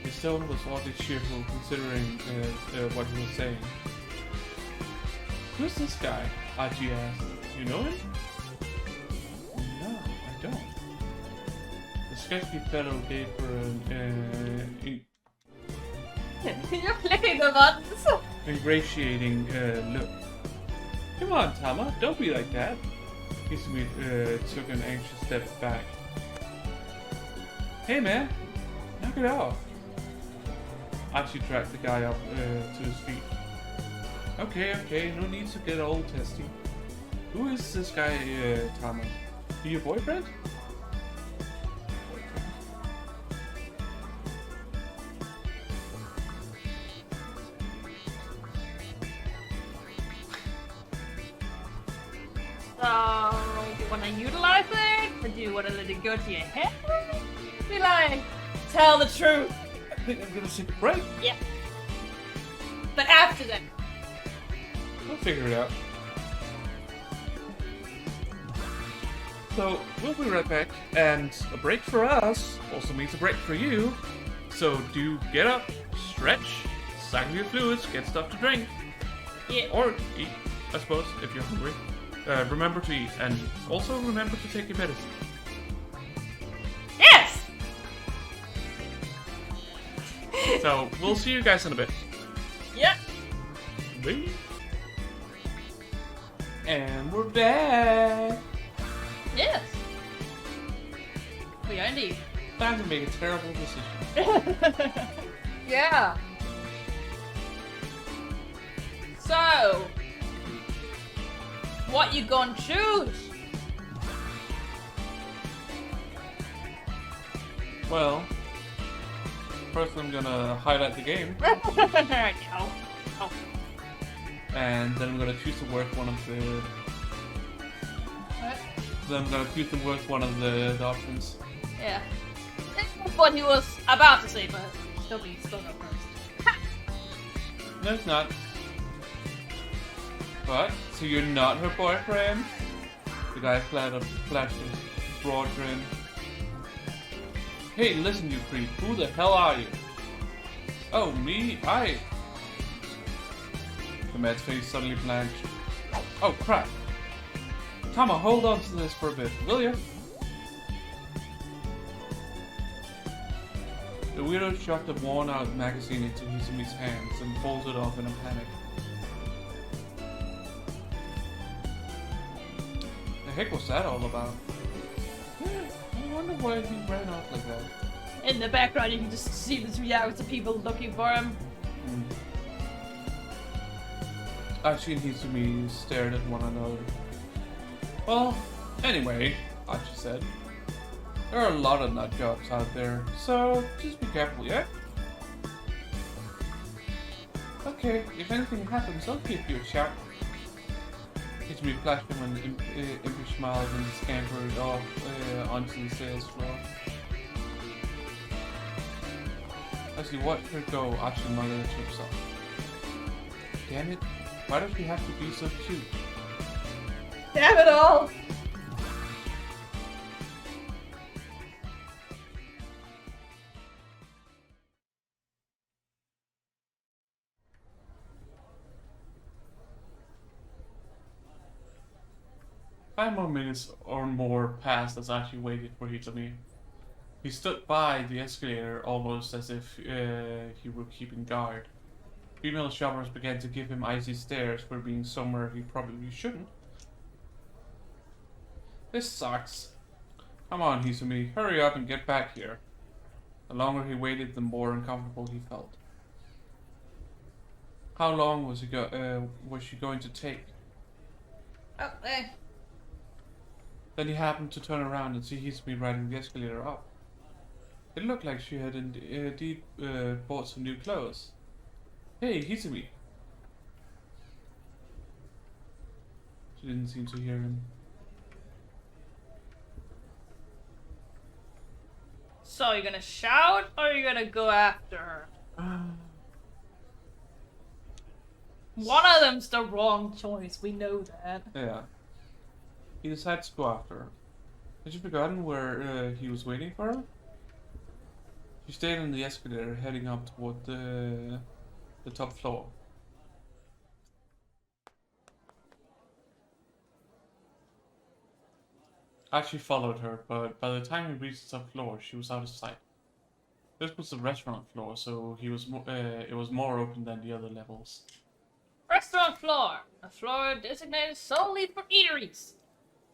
His tone was oddly cheerful considering what he was saying. Who's this guy? Archie asked. You know him? No, I don't. The sketchy fellow gave her an You're flicking the buttons. ingratiating look. Come on, Tama, don't be like that. Izumi took an anxious step back. Hey man, knock it off. Archie dragged the guy up to his feet. Okay, no need to get all testy. Who is this guy, Tama? He your boyfriend? So, do you want to utilize it? Or do you want to let it go to your head? Be like, tell the truth. I think I'm gonna take a break. Yeah. But after that. We'll figure it out. So, we'll be right back, and a break for us also means a break for you. So, do get up, stretch, cycle your fluids, get stuff to drink. Yeah. Or eat, I suppose, if you're hungry. Remember to eat, and also remember to take your medicine. Yes! So, we'll see you guys in a bit. Yep. Bye. And we're back! Yes. We are indeed. Time to make a terrible decision. Yeah. So, what you gonna choose? Well, first I'm gonna highlight the game, No. Oh. and then I'm gonna choose to work one of the. What? Then I'm gonna choose to work one of the options. Yeah. That's what he was about to say, but still go first. No, it's not. What? So you're not her boyfriend? The guy flashed his broad grin. Hey, listen, you creep. Who the hell are you? Oh, me? The man's face suddenly blanched. Oh, crap. Tama, hold on to this for a bit, will you? The weirdo shoved a worn-out magazine into Hizumi's hands and folded off in a panic. The heck was that all about? Yeah, I wonder why he ran off like that. In the background, you can just see the 3 hours of people looking for him. Archie and Hizumi stared at one another. Well, anyway, Archie said, there are a lot of nut jobs out there, so just be careful, yeah? Okay, if anything happens, I'll give you a shout. Hizumi flashed him an impish smile and scampered off onto the sales floor. As he watched her go, Archie muttered to himself. Damn it, why does she have to be so cute? Damn it all! Five more minutes or more passed as Archie waited for Hizumi. He stood by the escalator almost as if he were keeping guard. Female shoppers began to give him icy stares for being somewhere he probably shouldn't. This sucks. Come on, Hizumi, hurry up and get back here. The longer he waited, the more uncomfortable he felt. How long was she going to take? Oh, hey. Then he happened to turn around and see Hizumi riding the escalator up. It looked like she had indeed bought some new clothes. Hey, Hizumi! She didn't seem to hear him. So, you're gonna shout, or you're gonna go after her? One of them's the wrong choice, we know that. Yeah. He decided to go after her. Had you forgotten where he was waiting for her? She stayed on the escalator, heading up toward the top floor. Archie followed her, but by the time he reached the top floor, she was out of sight. This was the restaurant floor, so it was more open than the other levels. Restaurant floor! A floor designated solely for eateries.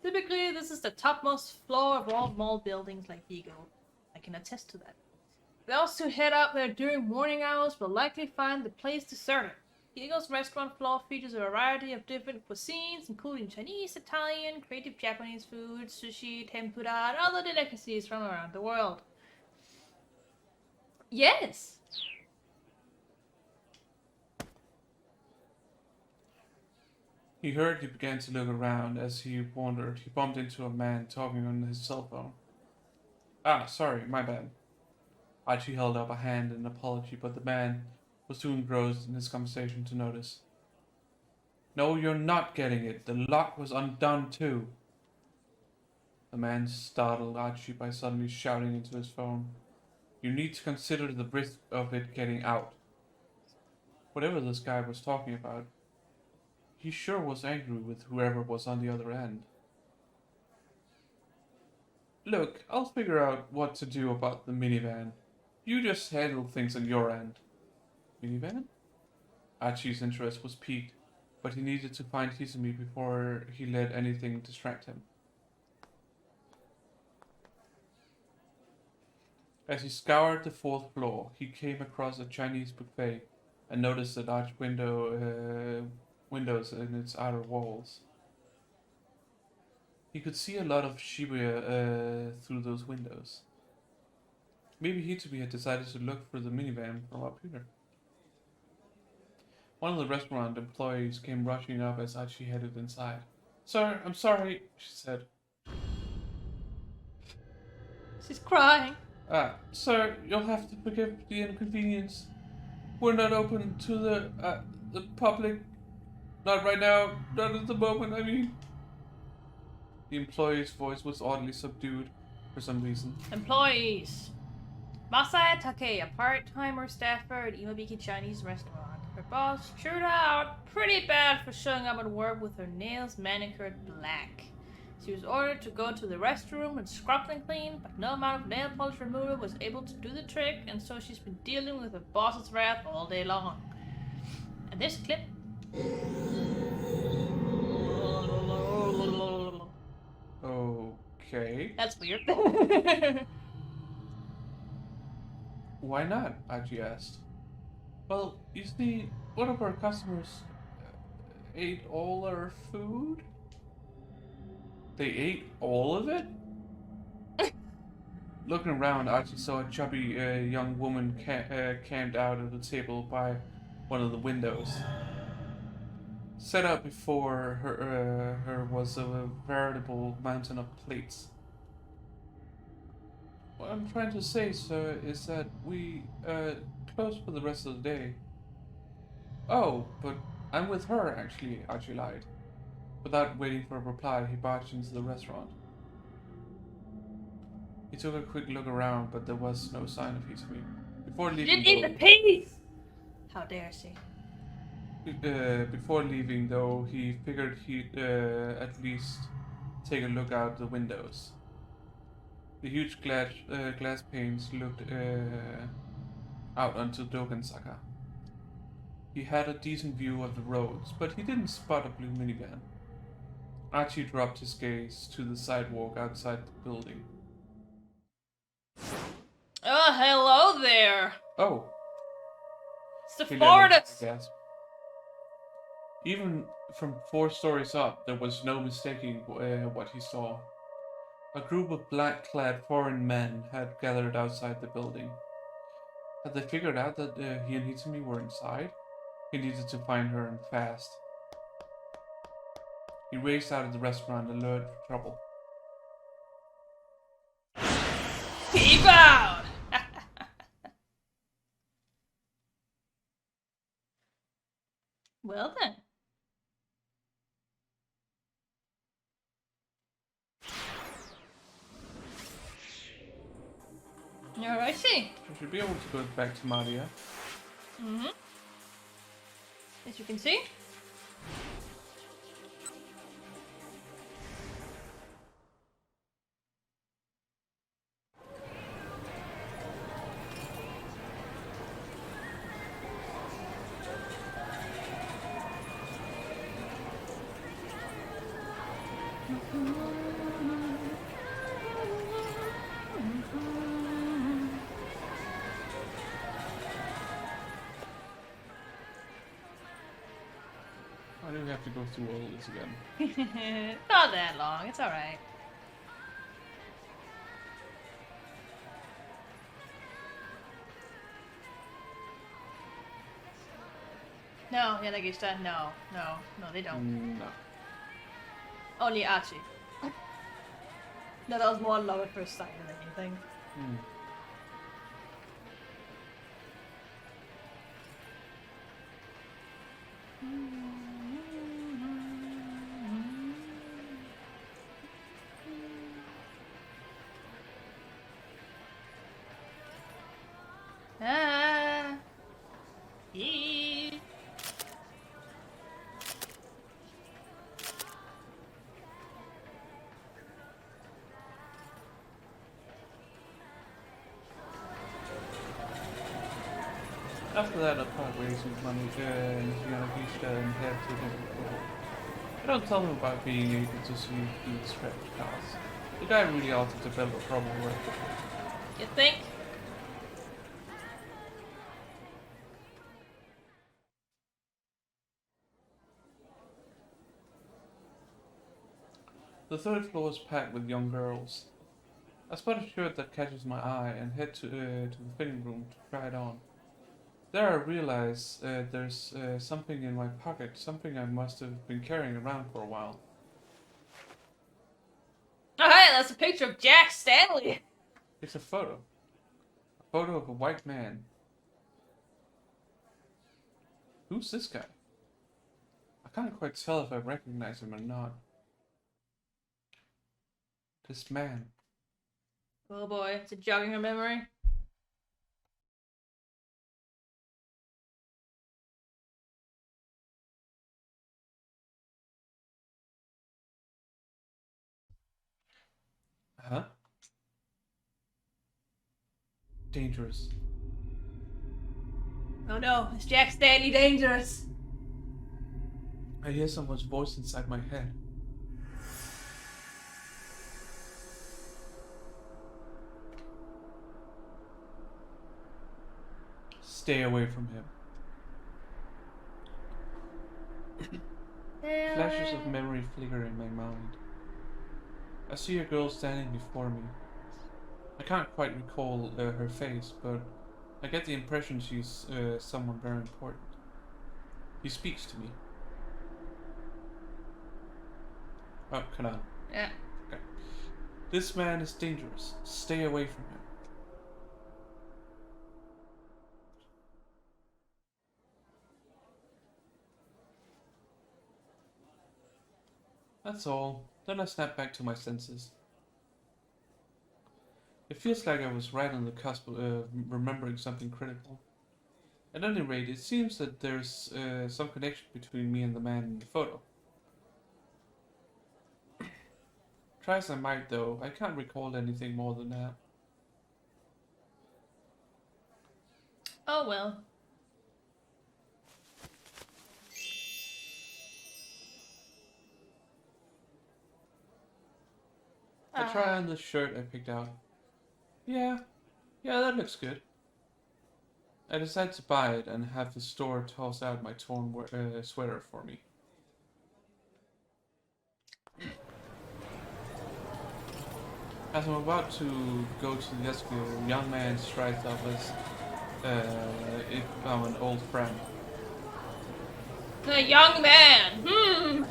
Typically, this is the topmost floor of all mall buildings like Higo. I can attest to that. Those who head out there during morning hours will likely find the place deserted. Higo's restaurant floor features a variety of different cuisines, including Chinese, Italian, creative Japanese food, sushi, tempura, and other delicacies from around the world. Yes! He hurriedly began to look around. As he wandered, he bumped into a man talking on his cell phone. Ah, sorry, my bad. Archie held up a hand in apology, but the man was too engrossed in his conversation to notice. No, you're not getting it. The lock was undone too. The man startled Archie by suddenly shouting into his phone. You need to consider the risk of it getting out. Whatever this guy was talking about, he sure was angry with whoever was on the other end. Look, I'll figure out what to do about the minivan. You just handle things on your end. Minivan? Archie's interest was piqued, but he needed to find Hisumi before he let anything distract him. As he scoured the fourth floor, he came across a Chinese buffet and noticed the large windows in its outer walls. He could see a lot of Shibuya through those windows. Maybe Hitomi had decided to look for the minivan from up here. One of the restaurant employees came rushing up as Archie headed inside. Sir, I'm sorry, she said. She's crying. Sir, you'll have to forgive the inconvenience. We're not open to the public. Not right now. Not at the moment, I mean. The employee's voice was oddly subdued for some reason. Employees. Masai Take, a part-timer staffer at Imabiki Chinese restaurant. Her boss chewed her out pretty bad for showing up at work with her nails manicured black. She was ordered to go to the restroom and scrub and clean, but no amount of nail polish remover was able to do the trick, and so she's been dealing with her boss's wrath all day long. And this clip... Okay. That's weird. Why not? Archie asked. Well, you see, one of our customers ate all our food? They ate all of it? Looking around, Archie saw a chubby young woman camped out at the table by one of the windows. Set up before her was a veritable mountain of plates. What I'm trying to say, sir, is that we close for the rest of the day. Oh, but I'm with her, actually, Archie lied. Without waiting for a reply, he barged into the restaurant. He took a quick look around, but there was no sign of Hisumi. Before leaving, Didn't eat the peas! How dare she? Before leaving, though, he figured he'd at least take a look out the windows. The huge glass panes looked out onto Dogensaka. He had a decent view of the roads, but he didn't spot a blue minivan. Archie dropped his gaze to the sidewalk outside the building. Oh, hello there! Oh. It's the He let Floridas! out a gasp. Even from 4 stories up, there was no mistaking what he saw. A group of black-clad foreign men had gathered outside the building. Had they figured out that he and Hitsumi were inside? He needed to find her and fast. He raced out of the restaurant, alert for trouble. Keep out! Well then. Alrighty. We should be able to go back to Maria. Mm-hmm. As you can see. Why do we have to go through all this again? Not that long, it's alright. No, Yanagishita, no, they don't. No. Only Achi. That was more love at first sight than anything. Hmm. Ah. Yee. After that, I'll part ways with money and Yanagishita and head to a different floor. I don't tell him about being able to see the scratch cars. The guy really ought to develop a proper work. You think? The third floor is packed with young girls. I spot a shirt that catches my eye and head to the fitting room to try it on. There I realize there's something in my pocket, something I must have been carrying around for a while. Oh hey, that's a picture of Jack Stanley! It's a photo. A photo of a white man. Who's this guy? I can't quite tell if I recognize him or not. This man. Oh boy, is it jogging her memory? Huh? Dangerous. Oh no, is Jack Stanley dangerous? I hear someone's voice inside my head. Stay away from him. Flashes of memory flicker in my mind. I see a girl standing before me. I can't quite recall her face, but I get the impression she's someone very important. He speaks to me. Oh, come on. Yeah. Okay. This man is dangerous. Stay away from him. That's all. Then I snap back to my senses. It feels like I was right on the cusp of remembering something critical. At any rate, it seems that there's some connection between me and the man in the photo. Try as I might, though, I can't recall anything more than that. Oh well. I try on the shirt I picked out. Yeah, that looks good. I decide to buy it and have the store toss out my torn sweater for me. As I'm about to go to the escalator, a young man strides up as if I'm an old friend. The young man!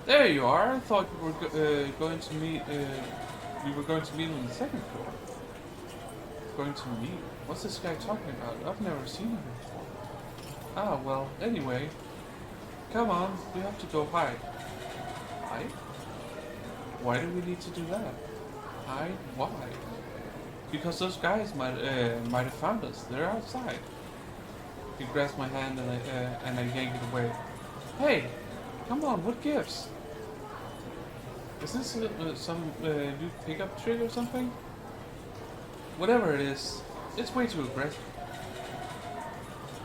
There you are. I thought you were going to meet. We were going to meet on the second floor. Going to meet? What's this guy talking about? I've never seen him before. Ah, well. Anyway, come on. We have to go hide. Hide? Why do we need to do that? Hide? Why? Because those guys might have found us. They're outside. He grabs my hand and I yank it away. Hey, come on, what gives? Is this some new pickup trick or something? Whatever it is, it's way too aggressive.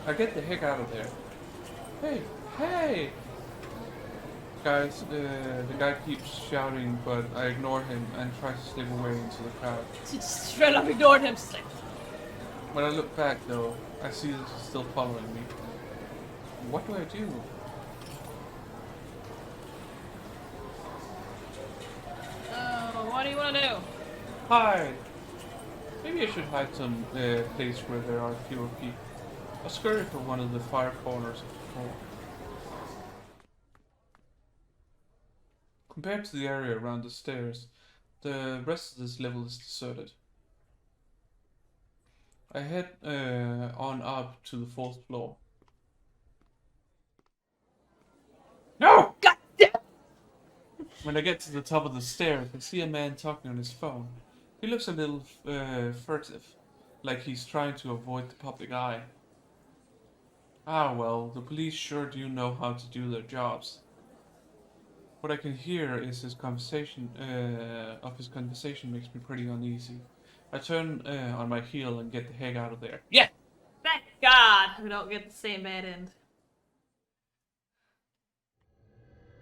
I get the heck out of there. Hey, hey! Guys, the guy keeps shouting, but I ignore him and try to slip away into the crowd. She just straight up ignored him. She's like, When I look back, though, I see that she's still following me. What do I do? oh, what do you want to do? Hide! Maybe I should hide some place where there are fewer people. I'll scurry for one of the far corners of the floor. Compared to the area around the stairs, the rest of this level is deserted. I head on up to the 4th floor. No! God damn! When I get to the top of the stairs, I see a man talking on his phone. He looks a little furtive, like he's trying to avoid the public eye. Ah well, the police sure do know how to do their jobs. What I can hear is his conversation makes me pretty uneasy. I turn on my heel and get the heck out of there. Yeah! Thank God we don't get the same bad end.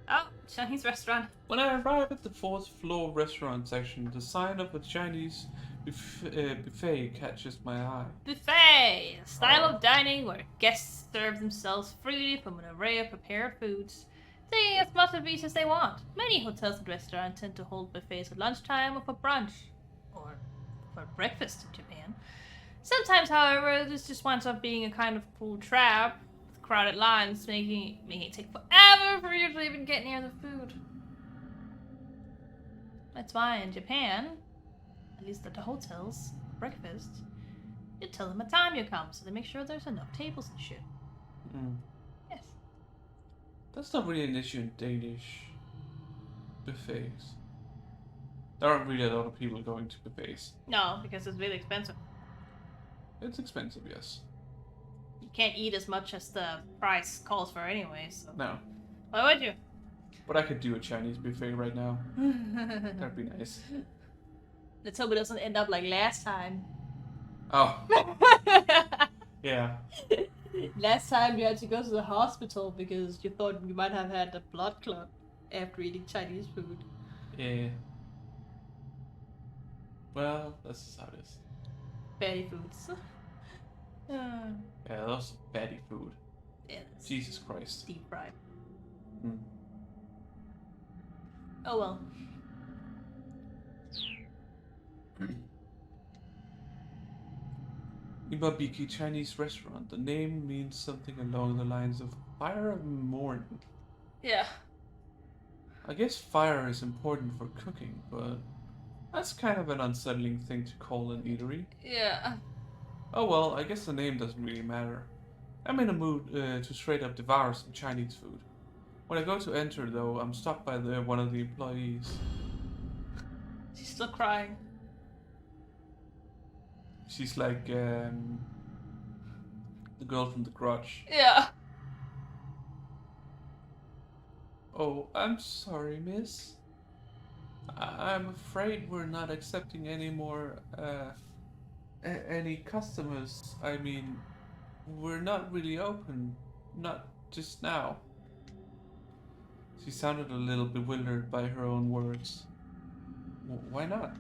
Oh, Chinese restaurant. When I arrive at the 4th floor restaurant section, the sign of a Chinese buffet catches my eye. Buffet, a style of dining where guests serve themselves freely from an array of prepared foods, taking as much of each as they want. Many hotels and restaurants tend to hold buffets at lunchtime or for brunch, or for breakfast in Japan. Sometimes, however, this just winds up being a kind of cruel trap, with crowded lines making it take forever for you to even get near the food. That's why in Japan, at least at the hotels, breakfast, you tell them what time you come, so they make sure there's enough tables and shit. Mm. Yes. That's not really an issue in Danish buffets. There aren't really a lot of people going to buffets. No, because it's really expensive. It's expensive, yes. You can't eat as much as the price calls for anyway, so... No. Why would you? But I could do a Chinese buffet right now. That'd be nice. Let's hope it doesn't end up like last time. Oh. Yeah. Last time you had to go to the hospital because you thought you might have had a blood clot after eating Chinese food. Yeah. Well, that's just how it is. Fatty foods. Yeah, that was fatty food. Yeah, that's Jesus Christ. deep fried. Mm. Oh well. Ibabiki Chinese restaurant. The name means something along the lines of fire of morning. Yeah. I guess fire is important for cooking, but that's kind of an unsettling thing to call an eatery. Yeah. Oh well, I guess the name doesn't really matter. I'm in a mood to straight up devour some Chinese food. When I go to enter, though, I'm stopped by one of the employees. She's still crying. She's like the girl from The Grudge. Yeah. Oh, I'm sorry, miss. I'm afraid we're not accepting any more, any customers. I mean, we're not really open. Not just now. She sounded a little bewildered by her own words. Why not?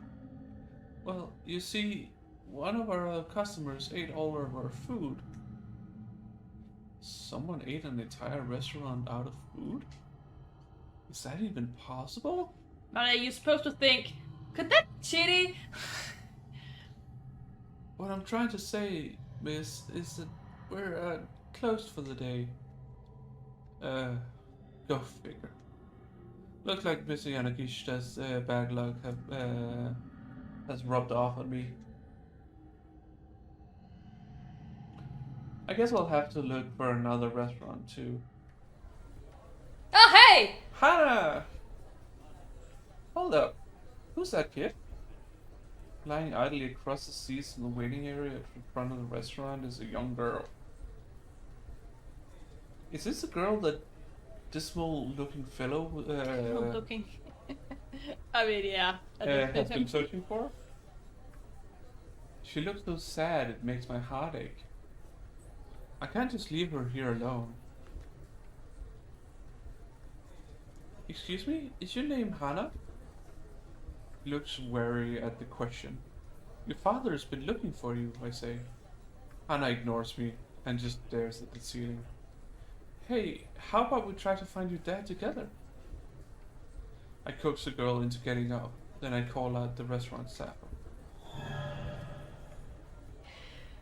Well, you see, one of our customers ate all of our food. Someone ate an entire restaurant out of food? Is that even possible? But are you supposed to think, could that be shitty? What I'm trying to say, miss, is that we're closed for the day. Go figure. Looks like Mr. Yanagishita's bad luck has rubbed off on me. I guess I'll have to look for another restaurant too. Oh, hey! Hana! Hold up. Who's that kid? Lying idly across the seats in the waiting area in front of the restaurant is a young girl. Is this the girl that dismal-looking fellow Looking. I mean, yeah. has been searching for? She looks so sad it makes my heart ache. I can't just leave her here alone. Excuse me? Is your name Hana? He looks wary at the question. Your father has been looking for you, I say. Hana ignores me and just stares at the ceiling. Hey, how about we try to find your dad together? I coax the girl into getting up, then I call out the restaurant staff.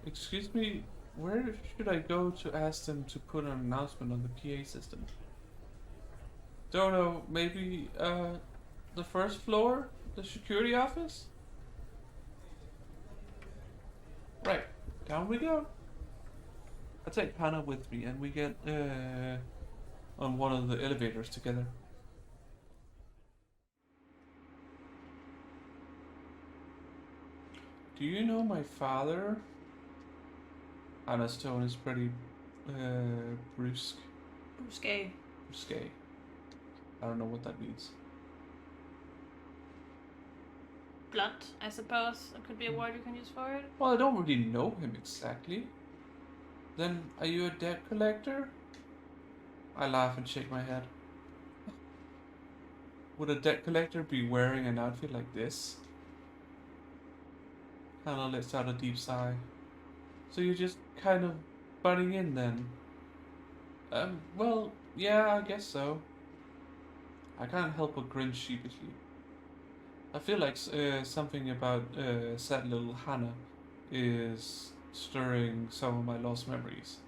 Excuse me, where should I go to ask them to put an announcement on the PA system? Don't know, maybe, the first floor? The security office? Right, down we go. I take Hannah with me and we get, on one of the elevators together. Do you know my father? Hannah's tone is pretty, brusque. Brusque. Brusque. I don't know what that means. Blunt, I suppose. That could be a word you can use for it. Well, I don't really know him exactly. Then, are you a debt collector? I laugh and shake my head. Would a debt collector be wearing an outfit like this? Hannah lets out a deep sigh. So you're just kind of butting in then? Well, yeah, I guess so. I can't help but grin sheepishly. I feel like something about sad little Hannah is stirring some of my lost memories.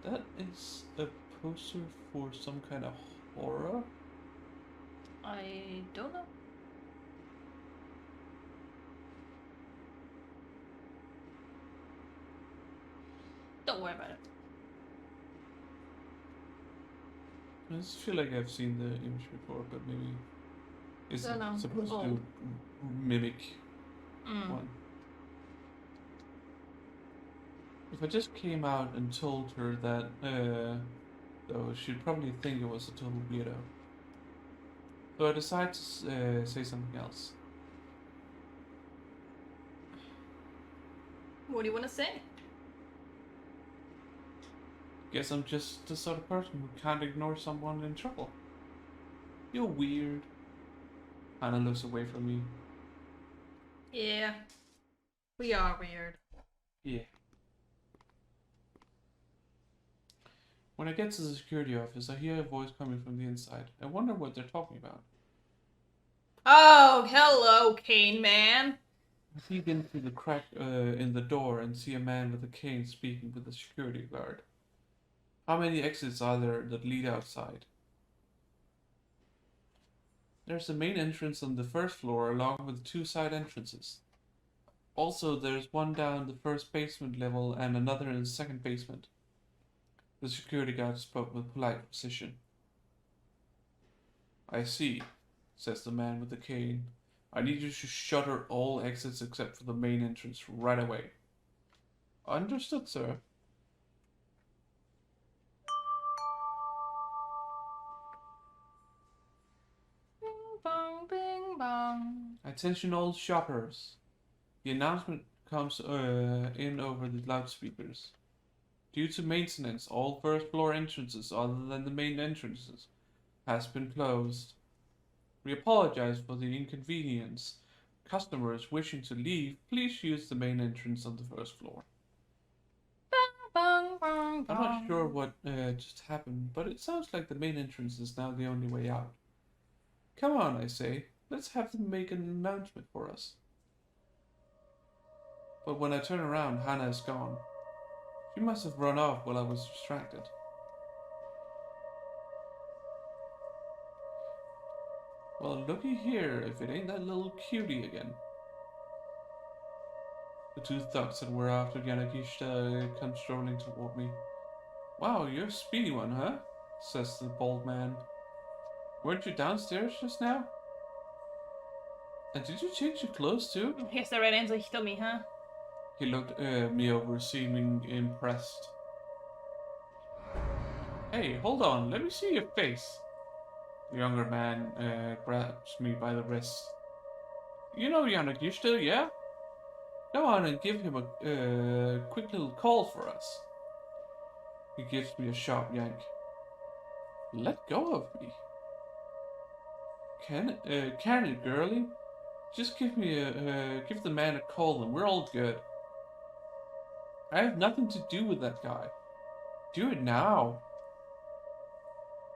That is a poster for some kind of horror? I don't know. Don't worry about it. I just feel like I've seen the image before, but maybe it's supposed to mimic one. If I just came out and told her that, though, she'd probably think it was a total weirdo. So I decide to say something else. What do you want to say? Guess I'm just the sort of person who can't ignore someone in trouble. You're weird. Hannah looks away from me. Yeah. We are weird. Yeah. When I get to the security office, I hear a voice coming from the inside. I wonder what they're talking about. Oh, hello, cane man. I peek in through the crack in the door and see a man with a cane speaking with a security guard. How many exits are there that lead outside? There's the main entrance on the first floor along with 2 side entrances. Also, there's one down the first basement level and another in the second basement. The security guard spoke with polite precision. I see, says the man with the cane. I need you to shutter all exits except for the main entrance right away. Understood, sir. Bong, bing, bong. Attention all shoppers. The announcement comes in over the loudspeakers. Due to maintenance, all first floor entrances other than the main entrances has been closed. We apologize for the inconvenience. Customers wishing to leave, please use the main entrance on the first floor. Bong, bong, bong. I'm not sure what just happened, but it sounds like the main entrance is now the only way out. Come on, I say. Let's have them make an announcement for us. But when I turn around, Hannah is gone. She must have run off while I was distracted. Well, looky here, if it ain't that little cutie again. The 2 thugs that were after Yanagishita come strolling toward me. Wow, you're a speedy one, huh? Says the bald man. Weren't you downstairs just now? And did you change your clothes too? Here's the red answer he told me, huh? He looked me over, seeming impressed. Hey, hold on, let me see your face. The younger man grabs me by the wrist. You know Yannick, you still, yeah? Go on and give him a quick little call for us. He gives me a sharp yank. Let go of me. Can it, girlie? Just give the man a call and we're all good. I have nothing to do with that guy. Do it now.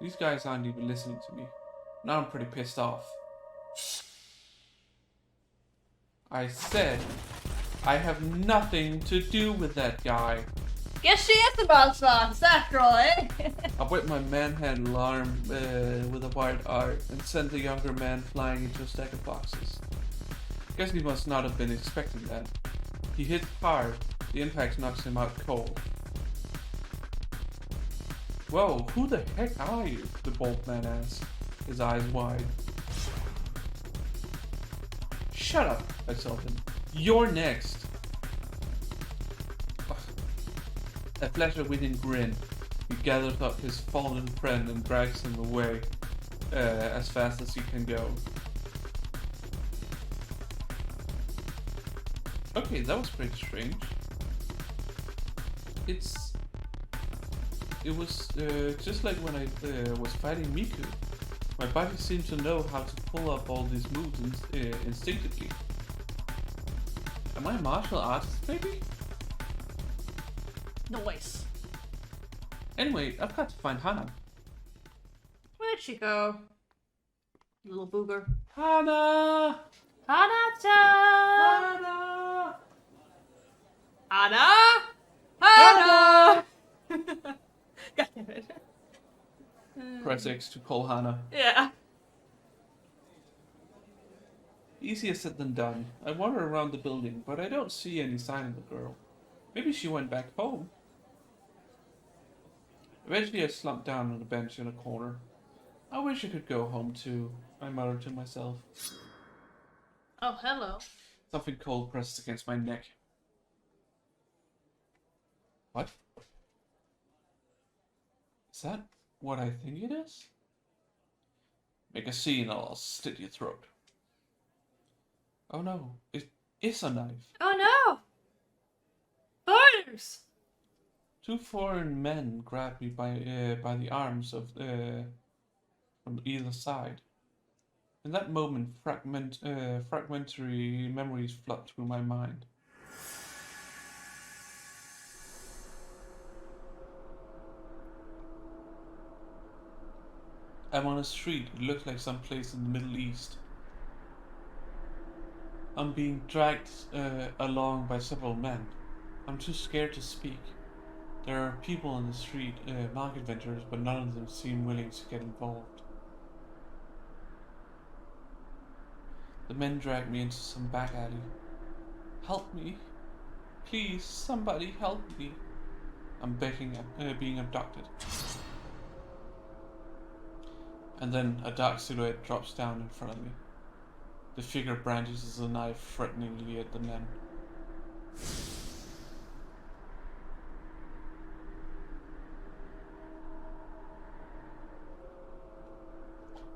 These guys aren't even listening to me. Now I'm pretty pissed off. I said, I have nothing to do with that guy. Guess she is the boss after all, eh? I whipped my manhandle arm with a wide arc and sent the younger man flying into a stack of boxes. Guess he must not have been expecting that. He hit hard. The impact knocks him out cold. Whoa, who the heck are you? The bald man asked, his eyes wide. Shut up, I told him. You're next. Ugh. I flashed a winning grin. He gathers up his fallen friend and drags him away as fast as he can go. Okay, that was pretty strange. It was just like when I was fighting Miku. My body seemed to know how to pull up all these moves instinctively. Am I a martial artist, maybe? Noise. Anyway, I've got to find Hana. Where'd she go? Little booger. Hana! Hana-chan! Hana! Hana! Hana! God damn it. Press X to call Hana. Yeah. Easier said than done. I wander around the building, but I don't see any sign of the girl. Maybe she went back home. Eventually I slumped down on a bench in a corner. I wish I could go home too, I muttered to myself. Oh, hello. Something cold pressed against my neck. What? Is that what I think it is? Make a scene or I'll slit your throat. Oh no, it is a knife. Oh no! Foreigners! Two foreign men grabbed me by the arms of from either side. In that moment, fragmentary memories flood through my mind. I'm on a street. It looks like some place in the Middle East. I'm being dragged along by several men. I'm too scared to speak. There are people on the street, market vendors, but none of them seem willing to get involved. The men drag me into some back alley. Help me. Please, somebody help me. I'm begging, being abducted. And then a dark silhouette drops down in front of me. The figure brandishes a knife threateningly at the men.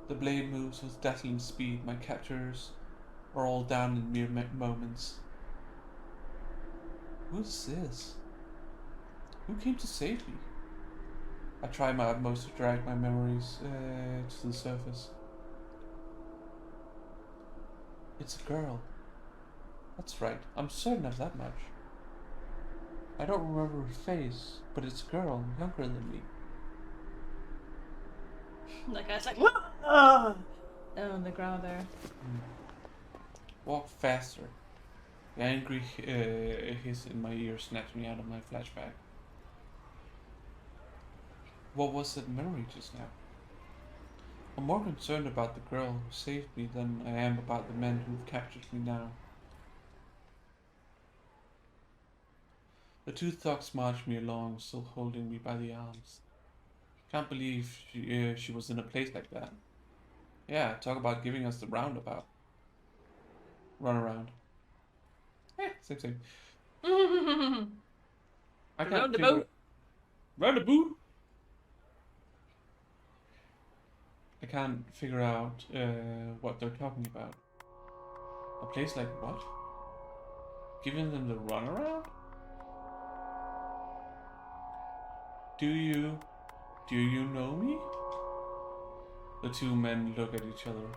The blade moves with dazzling speed. My captors are all down in mere moments. Who's this? Who came to save me? I try my utmost to drag my memories to the surface. It's a girl. That's right, I'm certain of that much. I don't remember her face, but it's a girl younger than me. That guy's like, oh, on the ground there. Walk faster. The angry hiss in my ear snaps me out of my flashback. What was that memory just now? I'm more concerned about the girl who saved me than I am about the men who've captured me now. The two thugs marched me along, still holding me by the arms. Can't believe she was in a place like that. Yeah, talk about giving us the roundabout. Run around. Same. I can't Round the figure. boat. Round the boot. I can't figure out what they're talking about. A place like what? Giving them the runaround? Do you know me? The two men look at each other.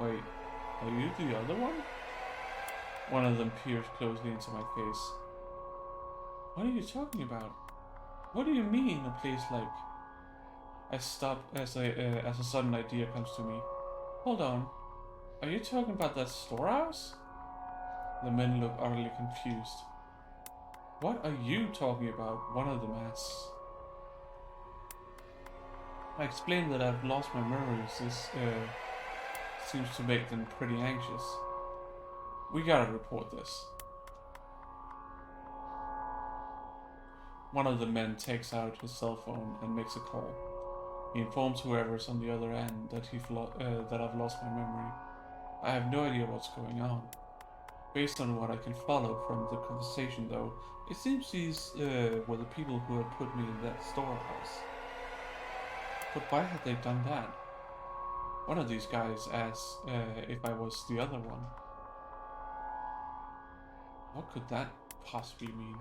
Wait, are you the other one? One of them peers closely into my face. What are you talking about? What do you mean, a place like? I stop as a sudden idea comes to me. Hold on, are you talking about that storehouse? The men look utterly confused. What are you talking about? One of them asks. I explain that I've lost my memories. This seems to make them pretty anxious. We gotta report this. One of the men takes out his cell phone and makes a call. He informs whoever's on the other end that that I've lost my memory. I have no idea what's going on. Based on what I can follow from the conversation, though, it seems these were the people who had put me in that storehouse. But why had they done that? One of these guys asked if I was the other one. What could that possibly mean?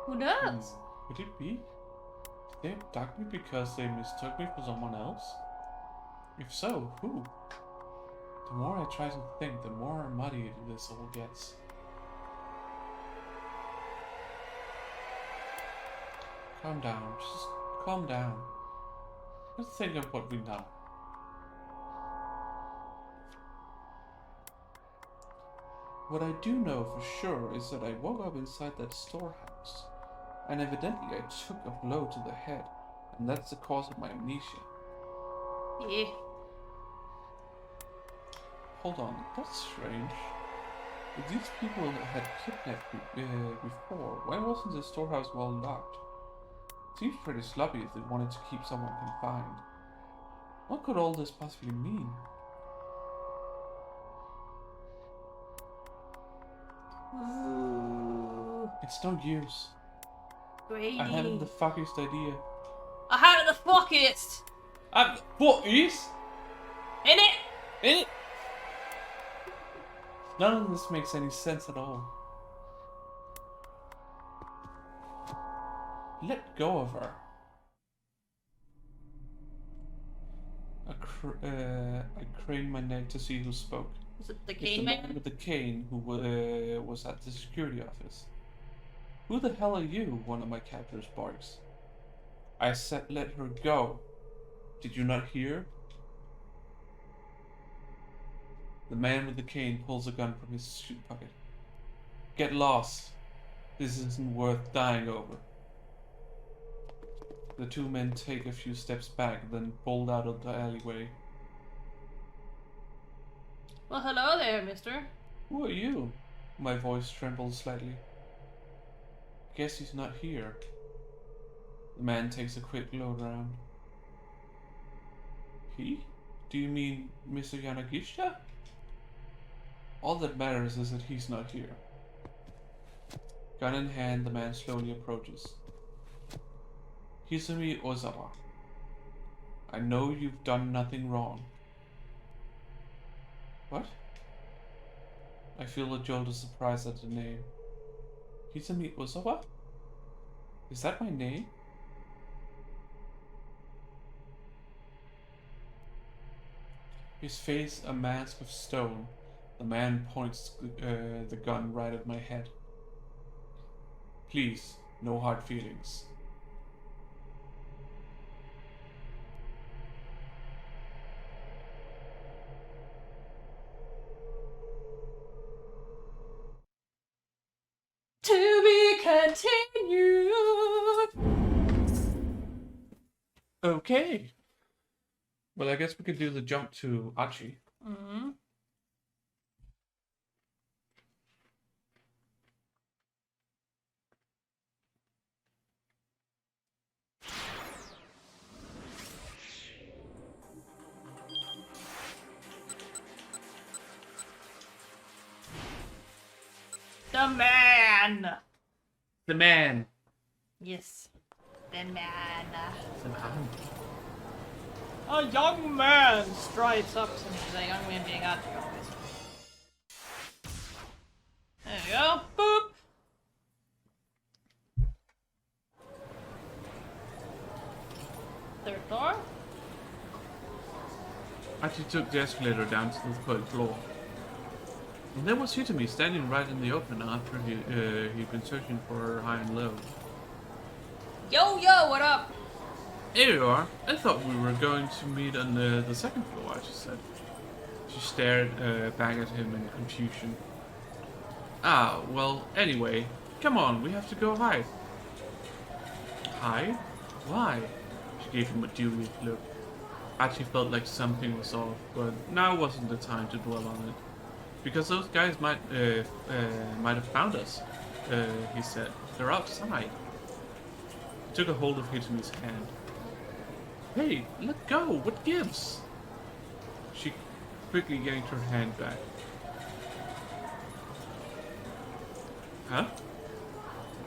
Who knows? Could it be? Did they abduct me because they mistook me for someone else? If so, who? The more I try to think, the more muddy this all gets. Calm down, just calm down. Let's think of what we know. What I do know for sure is that I woke up inside that storehouse, and evidently I took a blow to the head, and that's the cause of my amnesia. Yeah. Hold on, that's strange. If these people had kidnapped me before, why wasn't the storehouse well locked? Seems pretty sloppy if they wanted to keep someone confined. What could all this possibly mean? Ooh. It's no use. Great. I haven't the fuckiest idea. I have the fuckest. What is? In it? In it? None of this makes any sense at all. Let go of her. I craned my neck to see who spoke. Was it the It's cane the man man? with the cane who was at the security office. Who the hell are you? One of my captors barks. I said let her go. Did you not hear? The man with the cane pulls a gun from his suit pocket. Get lost. This isn't worth dying over. The two men take a few steps back, then bolt out of the alleyway. Well, hello there, mister. Who are you? My voice trembles slightly. Guess he's not here. The man takes a quick look around. He? Do you mean Mr. Yanagisha? All that matters is that he's not here. Gun in hand, the man slowly approaches. Hisumi Ozawa. I know you've done nothing wrong. What? I feel a jolt of surprise at the name. Hisumi Ozawa? Is that my name? His face a mask of stone. The man points the gun right at my head. Please, no hard feelings. To be continued. Okay. Well, I guess we could do the jump to Achi. Mm-hmm. The man! The man. Yes. The man. The man. A young man strides up to me. The young man being Archie, obviously. There you go. Boop! Third floor. Archie took the escalator down to the third floor. And there was Hitomi standing right in the open after he'd been searching for her high and low. Yo, yo, what up? Here you are. I thought we were going to meet on the second floor, Archie said. She stared back at him in confusion. Ah, well, anyway, come on, we have to go hide. Hide? Why? She gave him a dubious look. Archie felt like something was off, but now wasn't the time to dwell on it. Because those guys might have found us, he said. They're outside. He took a hold of Hitomi's hand. Hey, let go! What gives? She quickly yanked her hand back. Huh?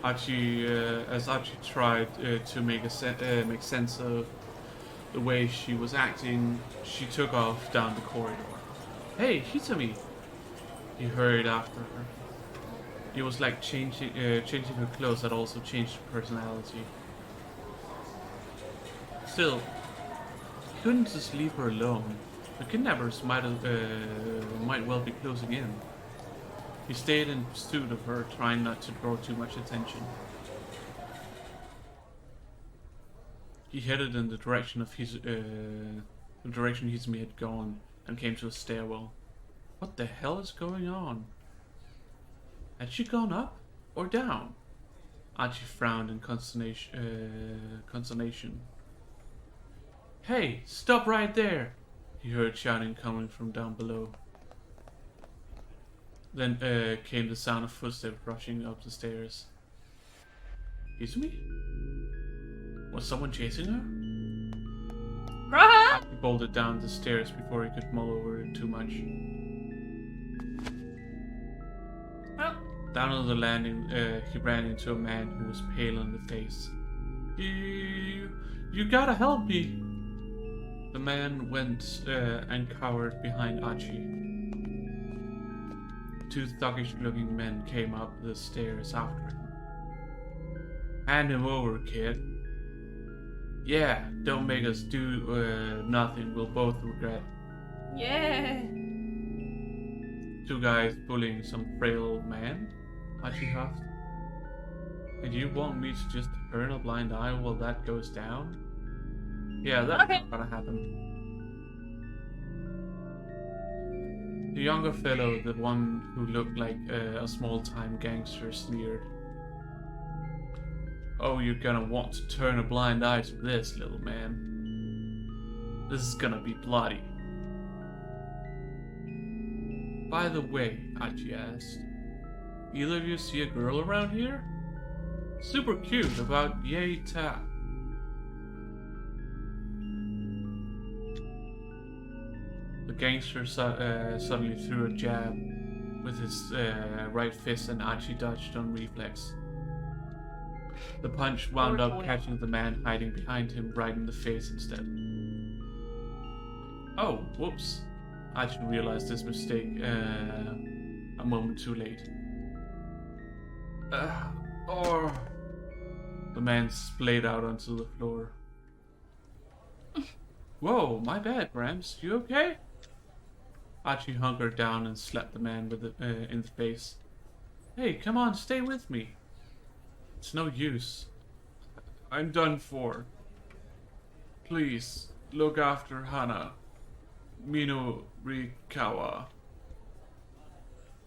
Archie, as Archie tried to make sense of the way she was acting, she took off down the corridor. Hey, Hitomi! He hurried after her. It was like changing her clothes had also changed her personality. Still, he couldn't just leave her alone. The kidnappers might well be closing in. He stayed in pursuit of her, trying not to draw too much attention. He headed in the direction of the direction Hitomi had gone, and came to a stairwell. What the hell is going on? Had she gone up or down? Archie frowned in consternation. Hey, stop right there! He heard shouting coming from down below. Then came the sound of footsteps rushing up the stairs. Hitomi? Was someone chasing her? Archie bolted down the stairs before he could mull over it too much. Down on the landing, he ran into a man who was pale on the face. You gotta help me! The man went and cowered behind Archie. Two thuggish-looking men came up the stairs after him. Hand him over, kid. Yeah, don't make us do nothing we'll both regret. Yeah. Two guys bullying some frail old man? Archie huffed. And you want me to just turn a blind eye while that goes down? Yeah, that's not gonna happen. The younger fellow, the one who looked like a small-time gangster, sneered. Oh, you're gonna want to turn a blind eye to this, little man. This is gonna be bloody. By the way, Archie asked, either of you see a girl around here? Super cute, about yay ta. The gangster suddenly threw a jab with his right fist, and Archie dodged on reflex. The punch wound up catching the man hiding behind him right in the face instead. Oh, whoops. Archie realized his mistake a moment too late. The man splayed out onto the floor. Whoa, my bad, Gramps. You okay? Archie hunkered down and slapped the man in the face. Hey, come on, stay with me. It's no use. I'm done for. Please, look after Hana. Minorikawa.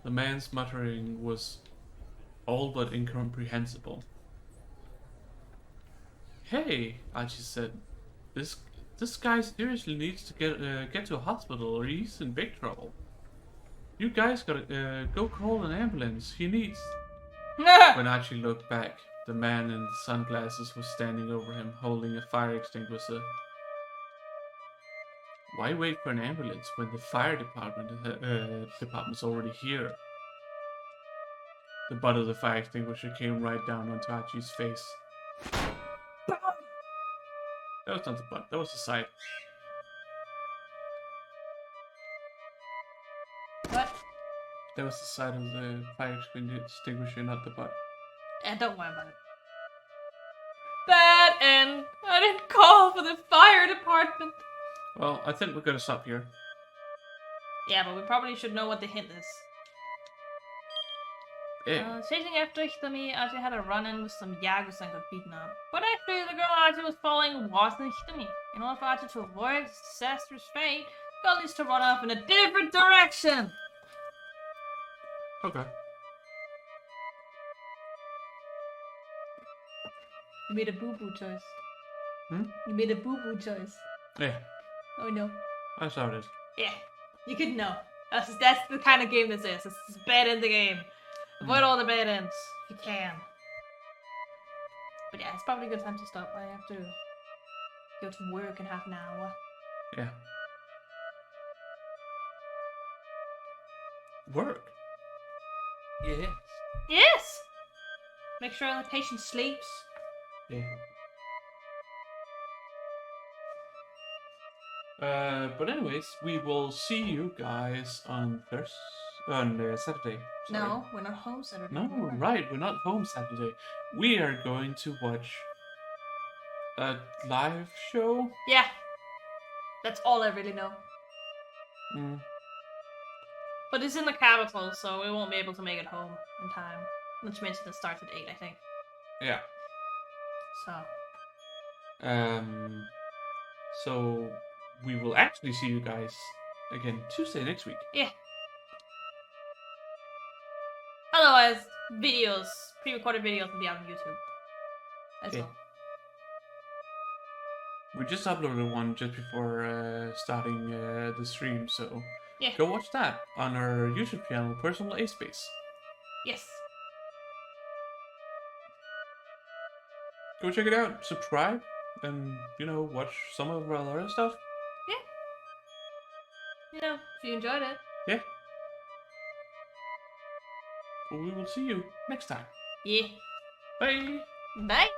The man's muttering was all but incomprehensible. Hey, Archie said. This guy seriously needs to get to a hospital or he's in big trouble. You guys gotta go call an ambulance. He needs... When Archie looked back, the man in the sunglasses was standing over him, holding a fire extinguisher. Why wait for an ambulance when the fire department's already here? The butt of the fire extinguisher came right down onto Archie's face. That was not the butt, that was the side. What? That was the side of the fire extinguisher, not the butt. Don't worry about it. That and I didn't call for the fire department. Well, I think we're gonna stop here. Yeah, but we probably should know what the hint is. Yeah. Chasing after Hitomi, Archie had a run-in with some Yagus and got beaten up. But actually, the girl Archie was following wasn't Hitomi. In order for Archie to avoid his disastrous fate, the girl needs to run off in a different direction! Okay. You made a boo-boo choice. Hmm? You made a boo-boo choice. Yeah. Oh no. That's how it is. Yeah, you could know. That's the kind of game this is. It's bad in the game. Avoid all the bad ends if you can. But yeah, it's probably a good time to stop. I have to go to work in half an hour. Yeah. Work? Yeah. Yes! Make sure the patient sleeps. Yeah. But anyways, we will see you guys on Saturday. Sorry. No, we're not home Saturday. No, right, we're not home Saturday. We are going to watch a live show. Yeah. That's all I really know. Mm. But it's in the capital, so we won't be able to make it home in time. Not to mention it starts at 8, I think. Yeah. So. So we will actually see you guys again Tuesday next week. Yeah. Otherwise, videos, pre-recorded videos will be out on YouTube as well. We just uploaded one just before starting the stream, so Yeah. go watch that on our YouTube channel, Personal A Space. Yes. Go check it out, subscribe, and watch some of our other stuff. Yeah. If you enjoyed it. Yeah. Well, we will see you next time. Yeah. Bye. Bye.